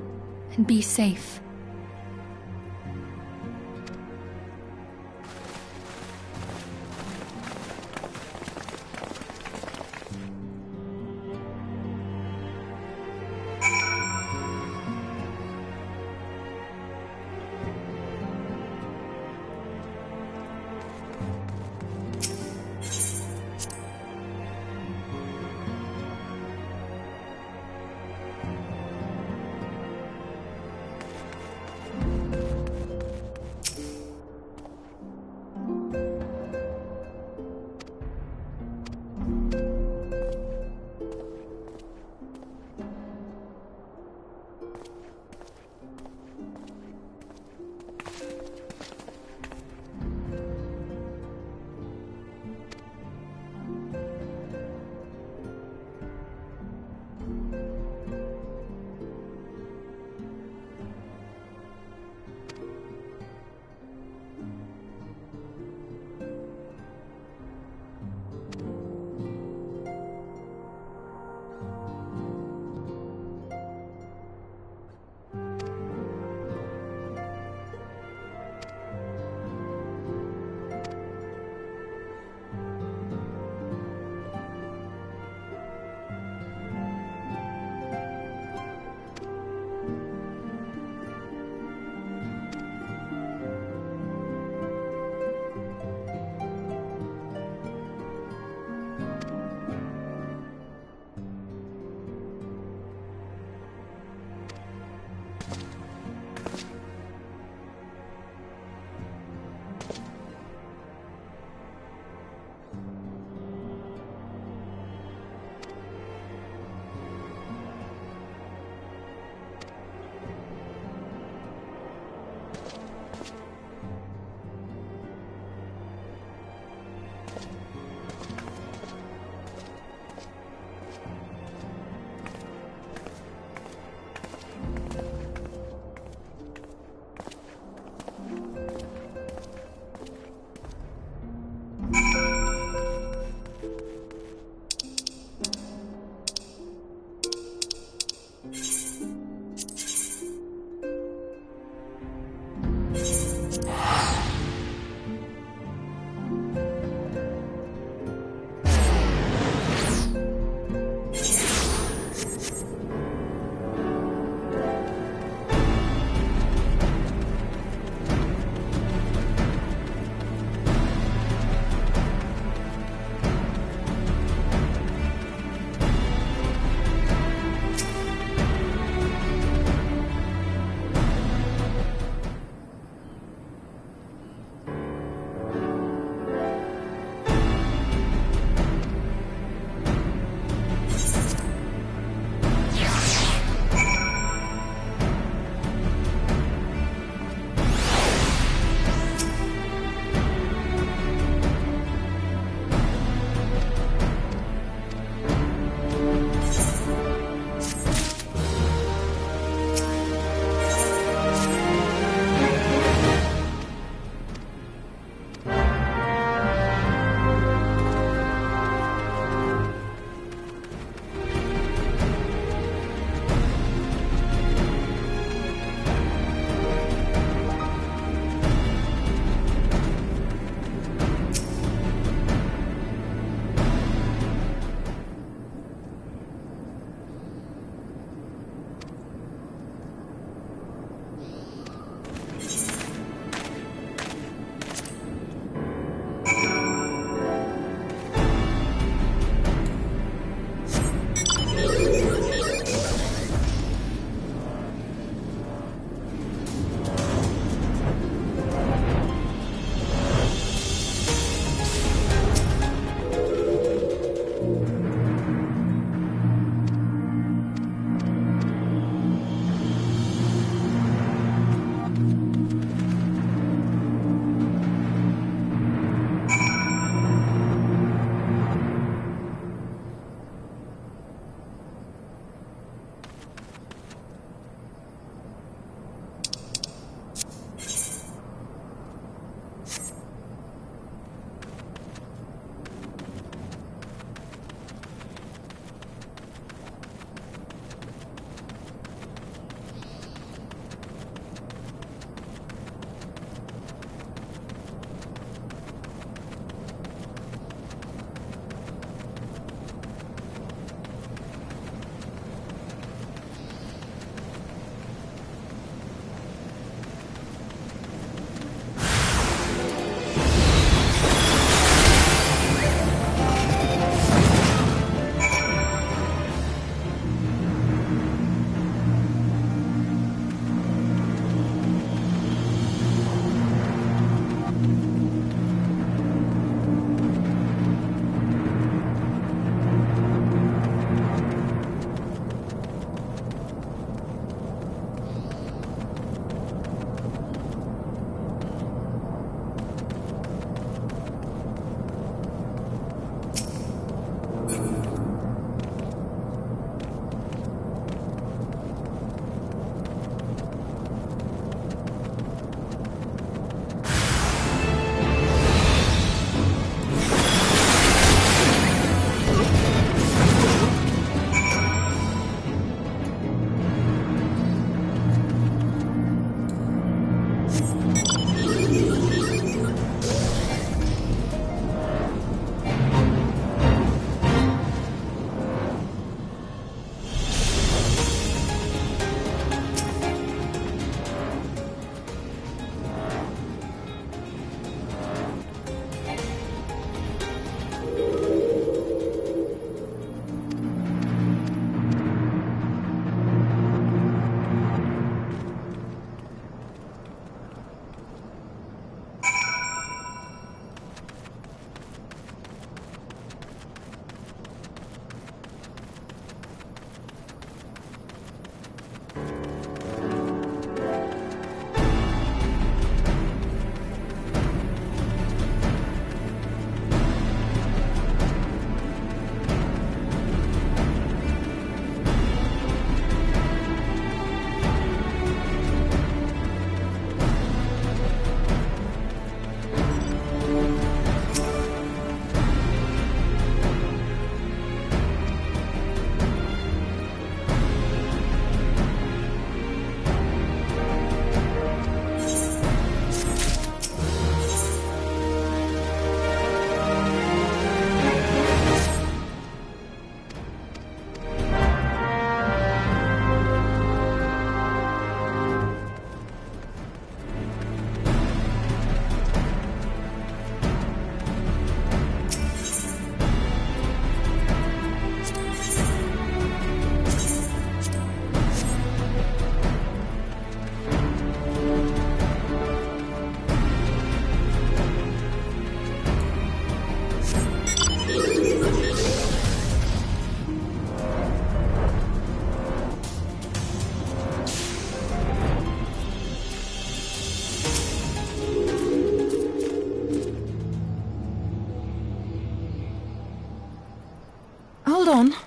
and be safe.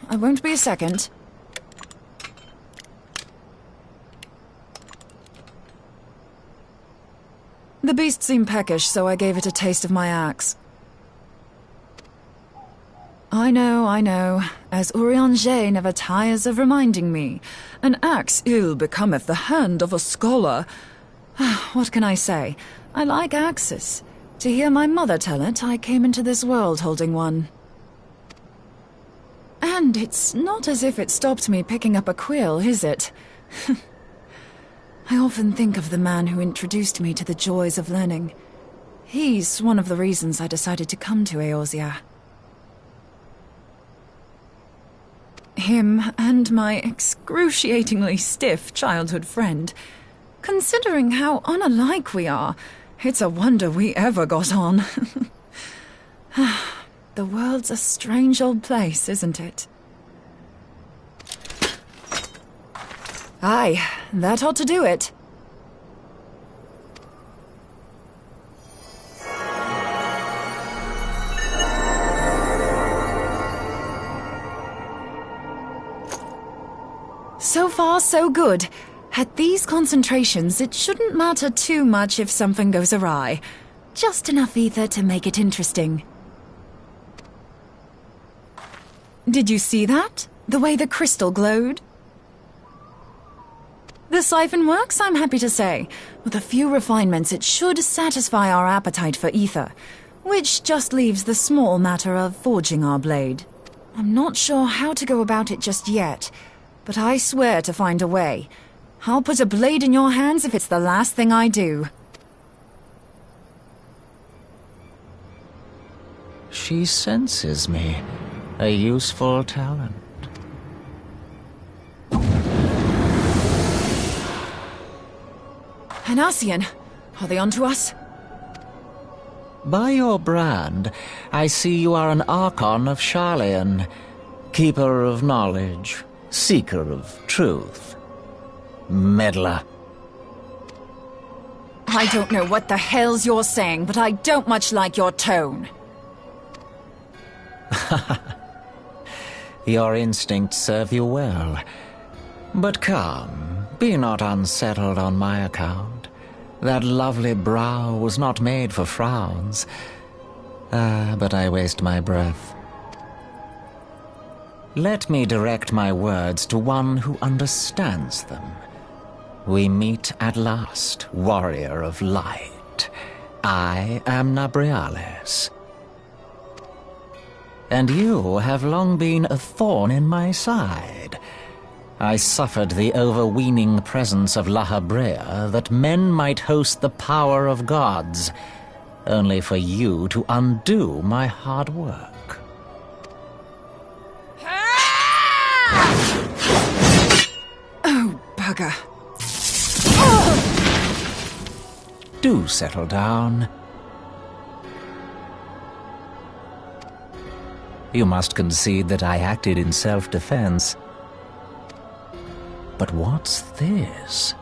I won't be a second. The beast seemed peckish, so I gave it a taste of my axe. I know, as Urianger never tires of reminding me. An axe ill becometh the hand of a scholar. What can I say? I like axes. To hear my mother tell it, I came into this world holding one. And it's not as if it stopped me picking up a quill, is it? I often think of the man who introduced me to the joys of learning. He's one of the reasons I decided to come to Eorzea. Him and my excruciatingly stiff childhood friend. Considering how unalike we are, it's a wonder we ever got on. The world's a strange old place, isn't it? Aye, that ought to do it. So far, so good. At these concentrations, it shouldn't matter too much if something goes awry. Just enough ether to make it interesting. Did you see that? The way the crystal glowed? The siphon works, I'm happy to say. With a few refinements, it should satisfy our appetite for ether, which just leaves the small matter of forging our blade. I'm not sure how to go about it just yet, but I swear to find a way. I'll put a blade in your hands if it's the last thing I do. She senses me. A useful talent. Hanassian, are they onto us? By your brand, I see you are an Archon of Sharlayan, keeper of knowledge, seeker of truth. Meddler. I don't know what the hell's you're saying, but I don't much like your tone. Your instincts serve you well. But come, be not unsettled on my account. That lovely brow was not made for frowns. But I waste my breath. Let me direct my words to one who understands them. We meet at last, warrior of light. I am Nabriales. And you have long been a thorn in my side. I suffered the overweening presence of La Habrea that men might host the power of gods, only for you to undo my hard work. Oh, bugger. Do settle down. You must concede that I acted in self-defense. But what's this?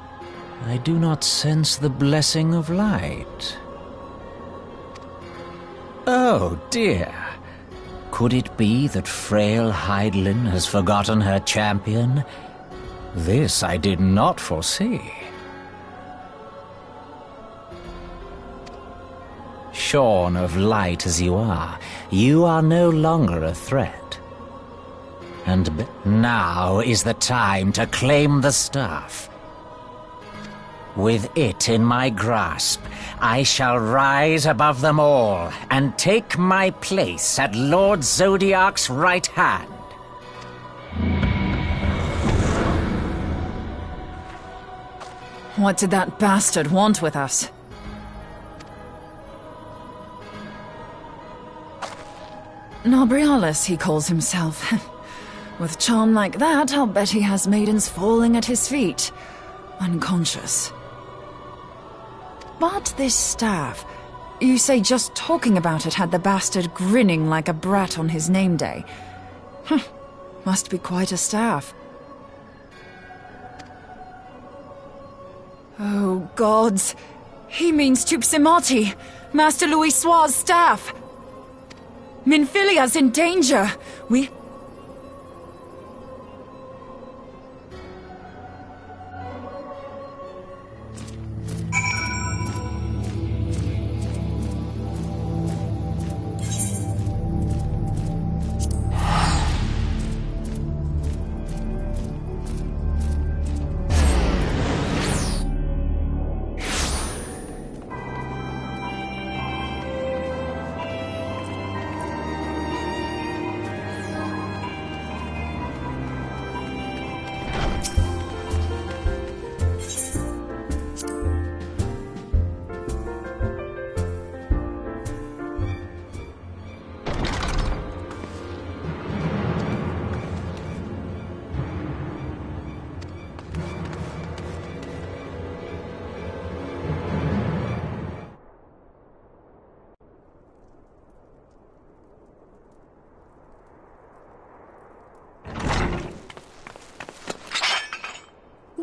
I do not sense the blessing of light. Oh, dear. Could it be that frail Hydaelyn has forgotten her champion? This I did not foresee. Shorn of light as you are no longer a threat. And now is the time to claim the staff. With it in my grasp, I shall rise above them all and take my place at Lord Zodiac's right hand. What did that bastard want with us? Nabriales, he calls himself. With charm like that, I'll bet he has maidens falling at his feet, unconscious. But this staff, you say just talking about it had the bastard grinning like a brat on his name day. Must be quite a staff. Oh, gods! He means Tupsimati, Master Louis Soir's staff! Minfilia's in danger!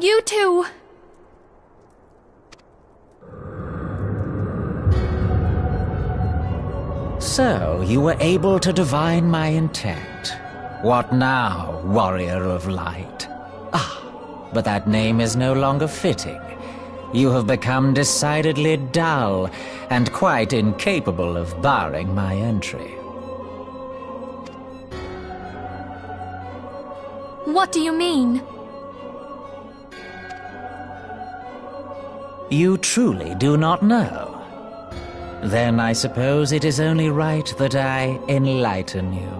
You too. So, you were able to divine my intent. What now, warrior of light? Ah, but that name is no longer fitting. You have become decidedly dull, and quite incapable of barring my entry. What do you mean? You truly do not know? Then I suppose it is only right that I enlighten you.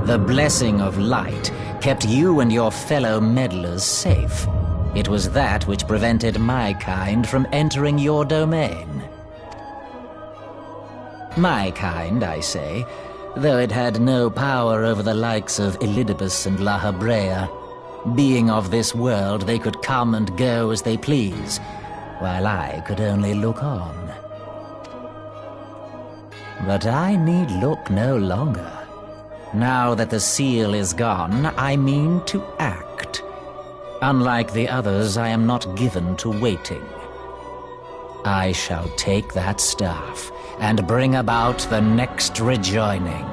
The blessing of light kept you and your fellow meddlers safe. It was that which prevented my kind from entering your domain. My kind, I say, though it had no power over the likes of Elidibus and La Hebrea. Being of this world, they could come and go as they please, while I could only look on. But I need look no longer. Now that the seal is gone, I mean to act. Unlike the others, I am not given to waiting. I shall take that staff and bring about the next rejoining.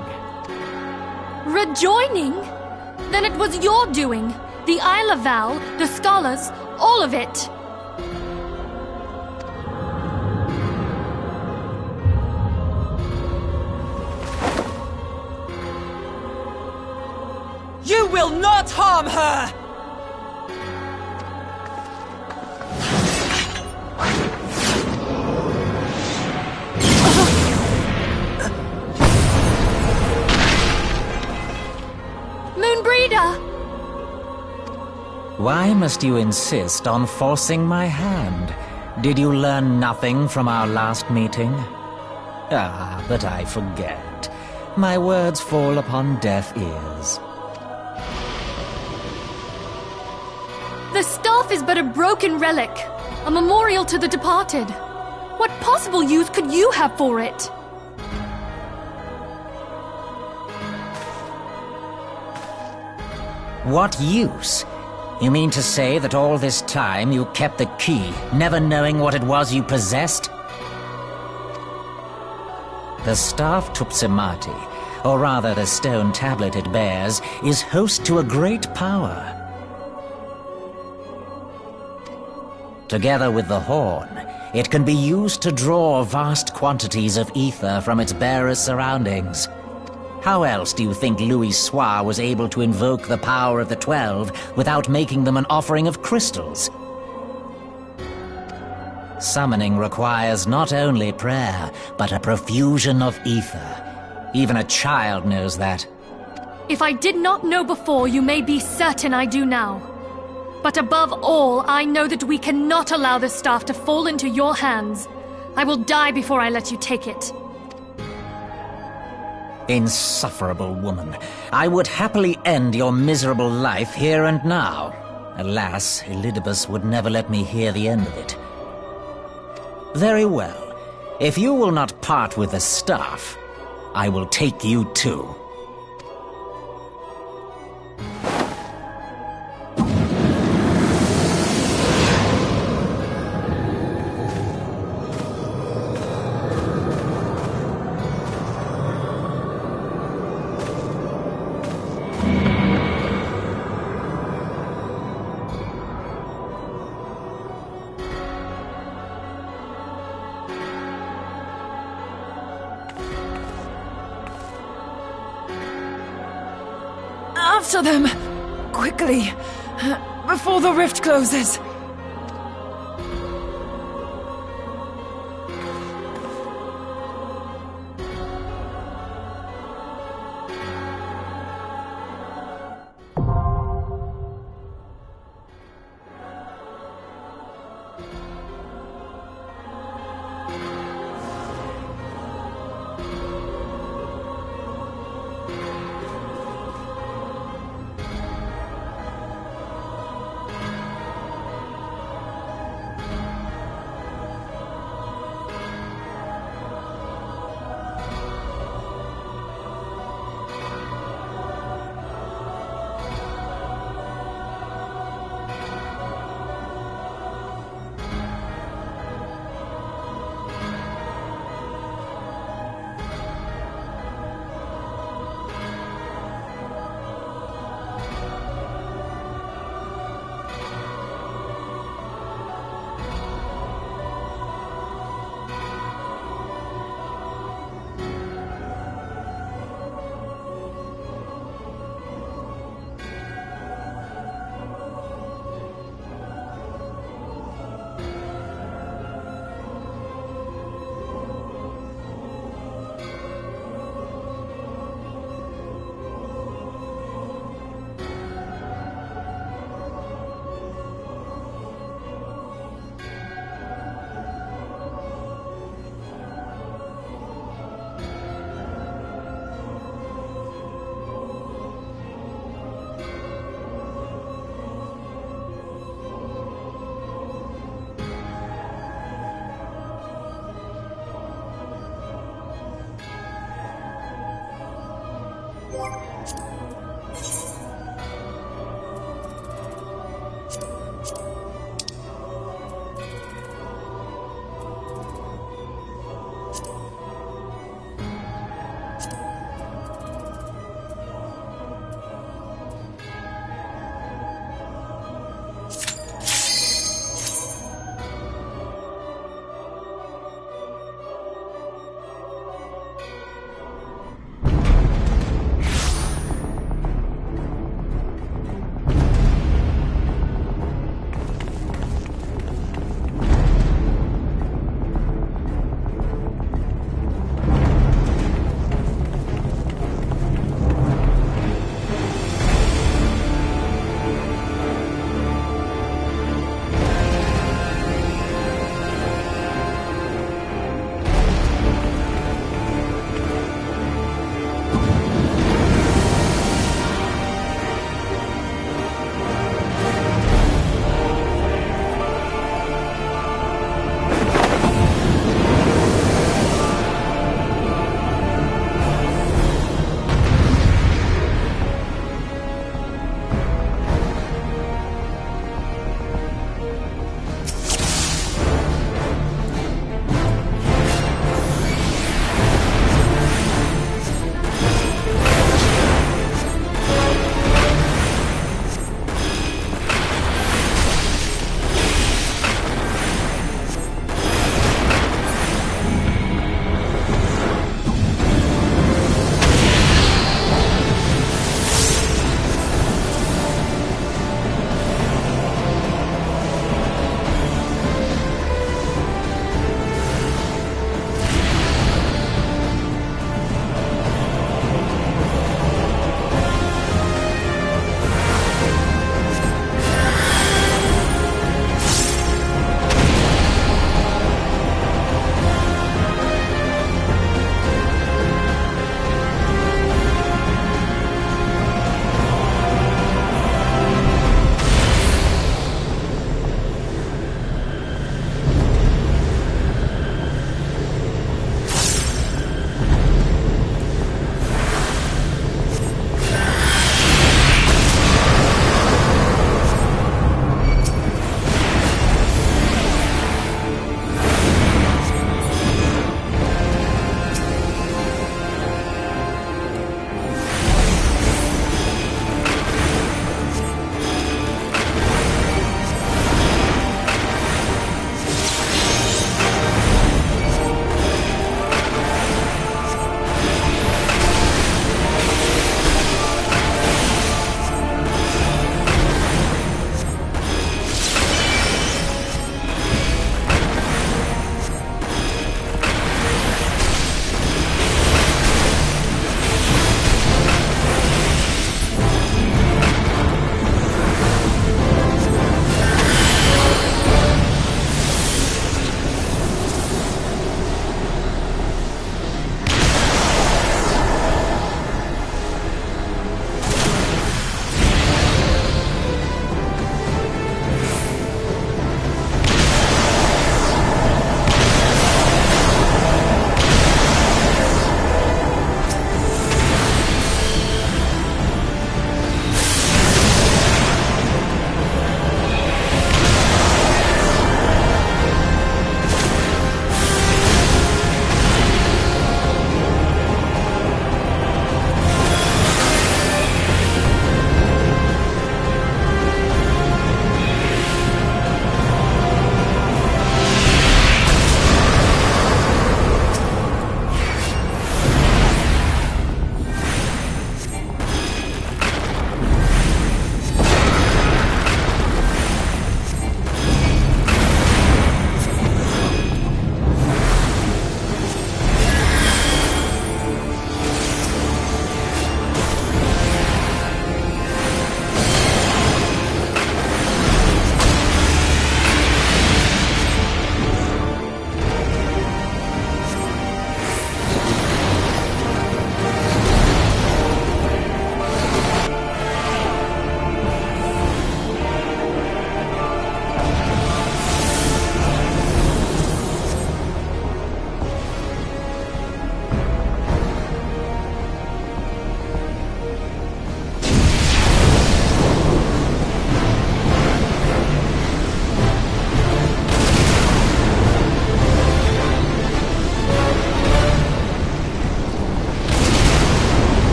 Rejoining? Then it was your doing. The Isle of Val, the scholars, all of it. You will not harm her! Moonbreeder! Why must you insist on forcing my hand? Did you learn nothing from our last meeting? Ah, but I forget. My words fall upon deaf ears. The staff is but a broken relic, a memorial to the departed. What possible use could you have for it? What use? You mean to say that all this time you kept the key, never knowing what it was you possessed? The staff Tupsimati, or rather the stone tablet it bears, is host to a great power. Together with the horn, it can be used to draw vast quantities of ether from its bearer's surroundings. How else do you think Louis Soir was able to invoke the power of the 12 without making them an offering of crystals? Summoning requires not only prayer, but a profusion of ether. Even a child knows that. If I did not know before, you may be certain I do now. But above all, I know that we cannot allow the staff to fall into your hands. I will die before I let you take it. Insufferable woman. I would happily end your miserable life here and now. Alas, Elidibus would never let me hear the end of it. Very well. If you will not part with the staff, I will take you too. After them! Quickly! Before the rift closes!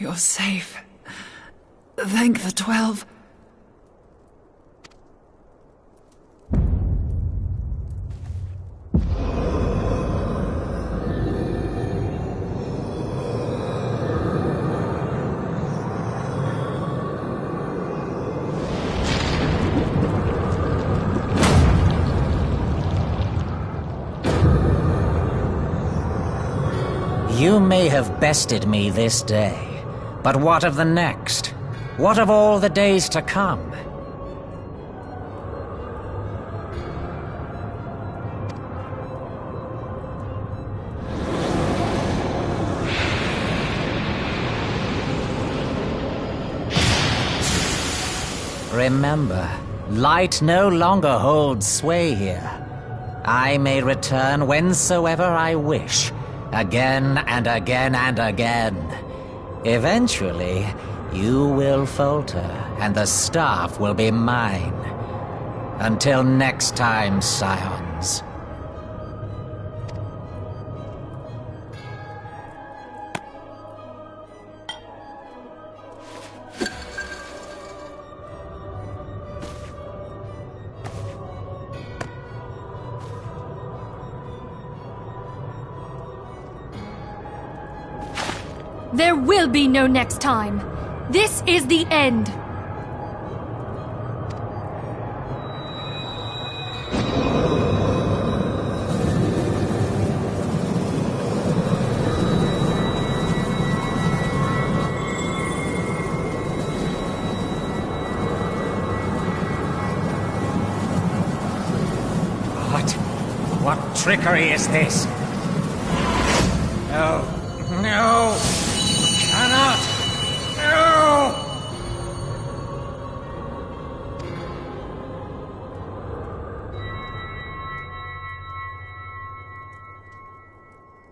You're safe. Thank the 12. You may have bested me this day, but what of the next? What of all the days to come? Remember, light no longer holds sway here. I may return whensoever I wish, again and again and again. Eventually, you will falter, and the staff will be mine. Until next time, scions. There will be no next time. This is the end. What trickery is this? No. No! Cannot! No!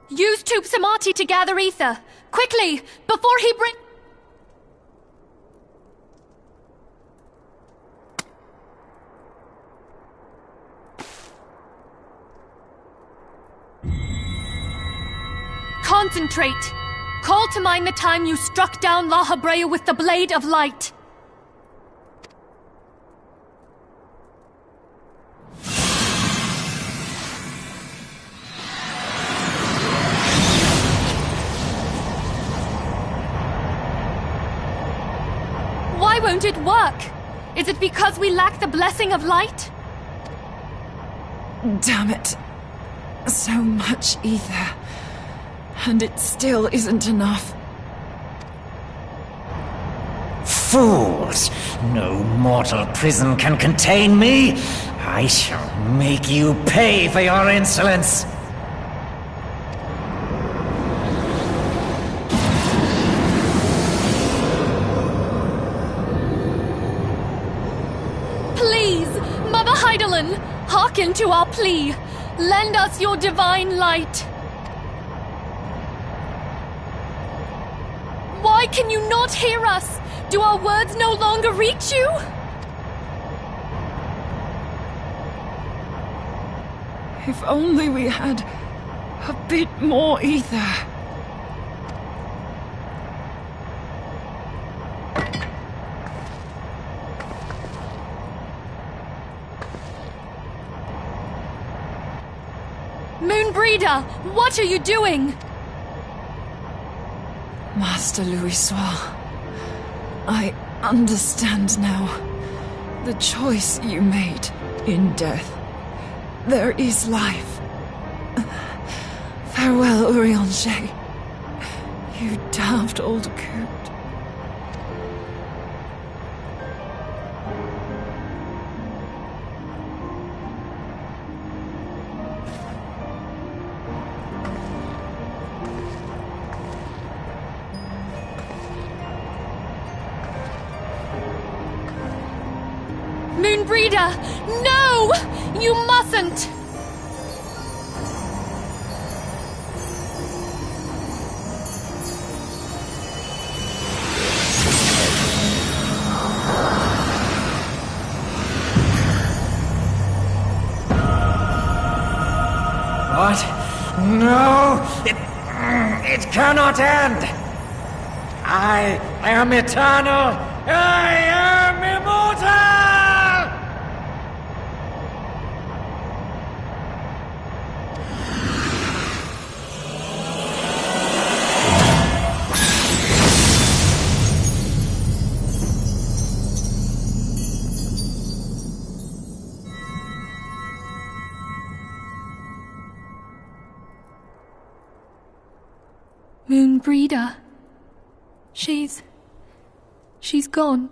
Use Tube Samati to gather ether. Quickly, before he bring... Concentrate! Call to mind the time you struck down La Habrea with the Blade of Light. Why won't it work? Is it because we lack the blessing of light? Damn it. So much ether. And it still isn't enough. Fools! No mortal prison can contain me! I shall make you pay for your insolence! Please, Mother Heidelin, hearken to our plea. Lend us your divine light. Why can you not hear us? Do our words no longer reach you? If only we had a bit more ether. Moonbreeder, what are you doing? Master Louisoix, I understand now. The choice you made in death. There is life. Farewell, Urianger. You damned old coot. Moonbreeder, no! You mustn't! What? No! It cannot end! I am eternal! I am immortal! Moonbreeder. She's gone.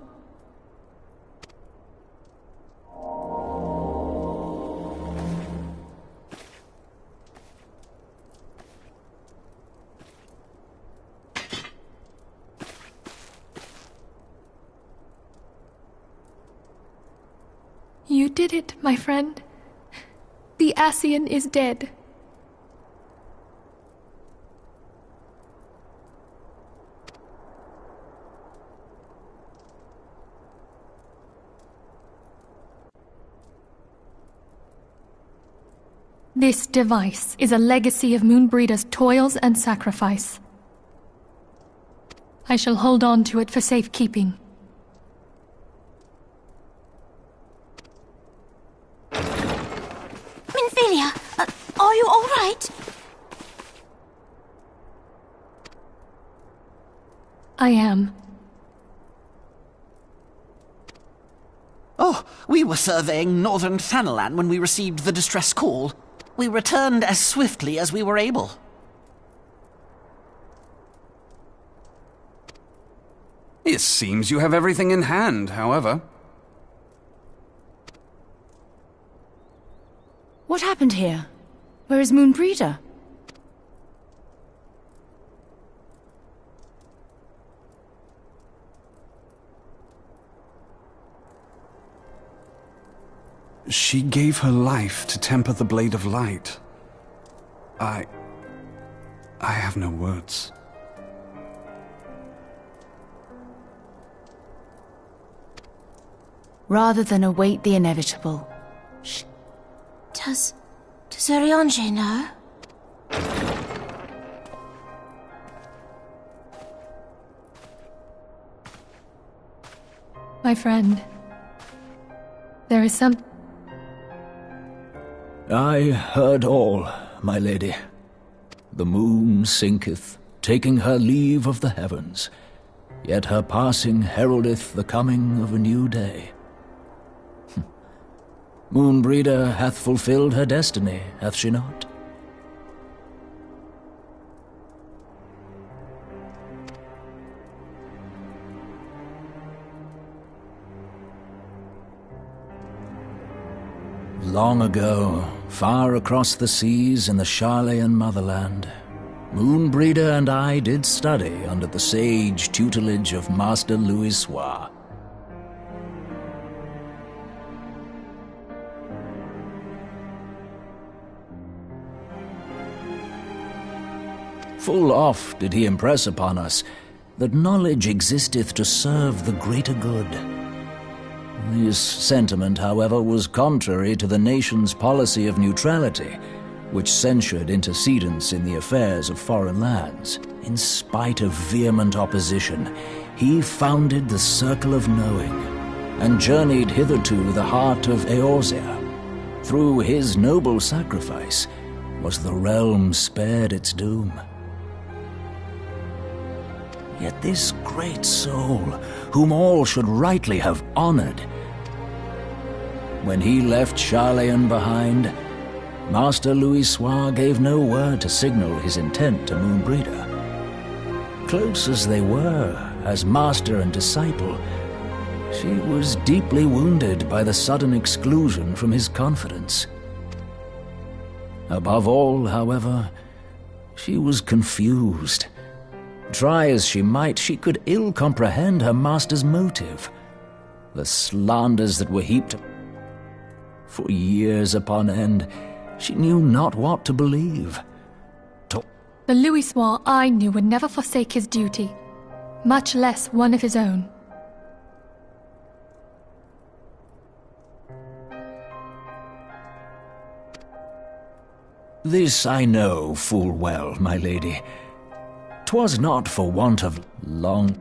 You did it, my friend. The Ascian is dead. This device is a legacy of Moonbreeder's toils and sacrifice. I shall hold on to it for safekeeping. Minfilia, are you all right? I am. Oh, we were surveying northern Thanalan when we received the distress call. We returned as swiftly as we were able. It seems you have everything in hand, however. What happened here? Where is Moonbreeder? She gave her life to temper the Blade of Light. I have no words. Rather than await the inevitable. Shh. Does Urianger know? My friend, there is some... I heard all, my lady. The moon sinketh, taking her leave of the heavens, yet her passing heraldeth the coming of a new day. Moonbreeder hath fulfilled her destiny, hath she not? Long ago, far across the seas in the Sharlayan motherland, Moonbreeder and I did study under the sage tutelage of Master Louisoix. Full oft did he impress upon us that knowledge existeth to serve the greater good. This sentiment, however, was contrary to the nation's policy of neutrality, which censured intercedence in the affairs of foreign lands. In spite of vehement opposition, he founded the Circle of Knowing, and journeyed hither to the heart of Eorzea. Through his noble sacrifice was the realm spared its doom. Yet this great soul, whom all should rightly have honored, when he left Sharlayan behind, Master Louisoix gave no word to signal his intent to Moonbreeder. Close as they were, as master and disciple, she was deeply wounded by the sudden exclusion from his confidence. Above all, however, she was confused. Try as she might, she could ill comprehend her master's motive. The slanders that were heaped for years upon end, she knew not what to believe. The Louisoix I knew would never forsake his duty, much less one of his own. This I know full well, my lady. 'Twas not for want of long...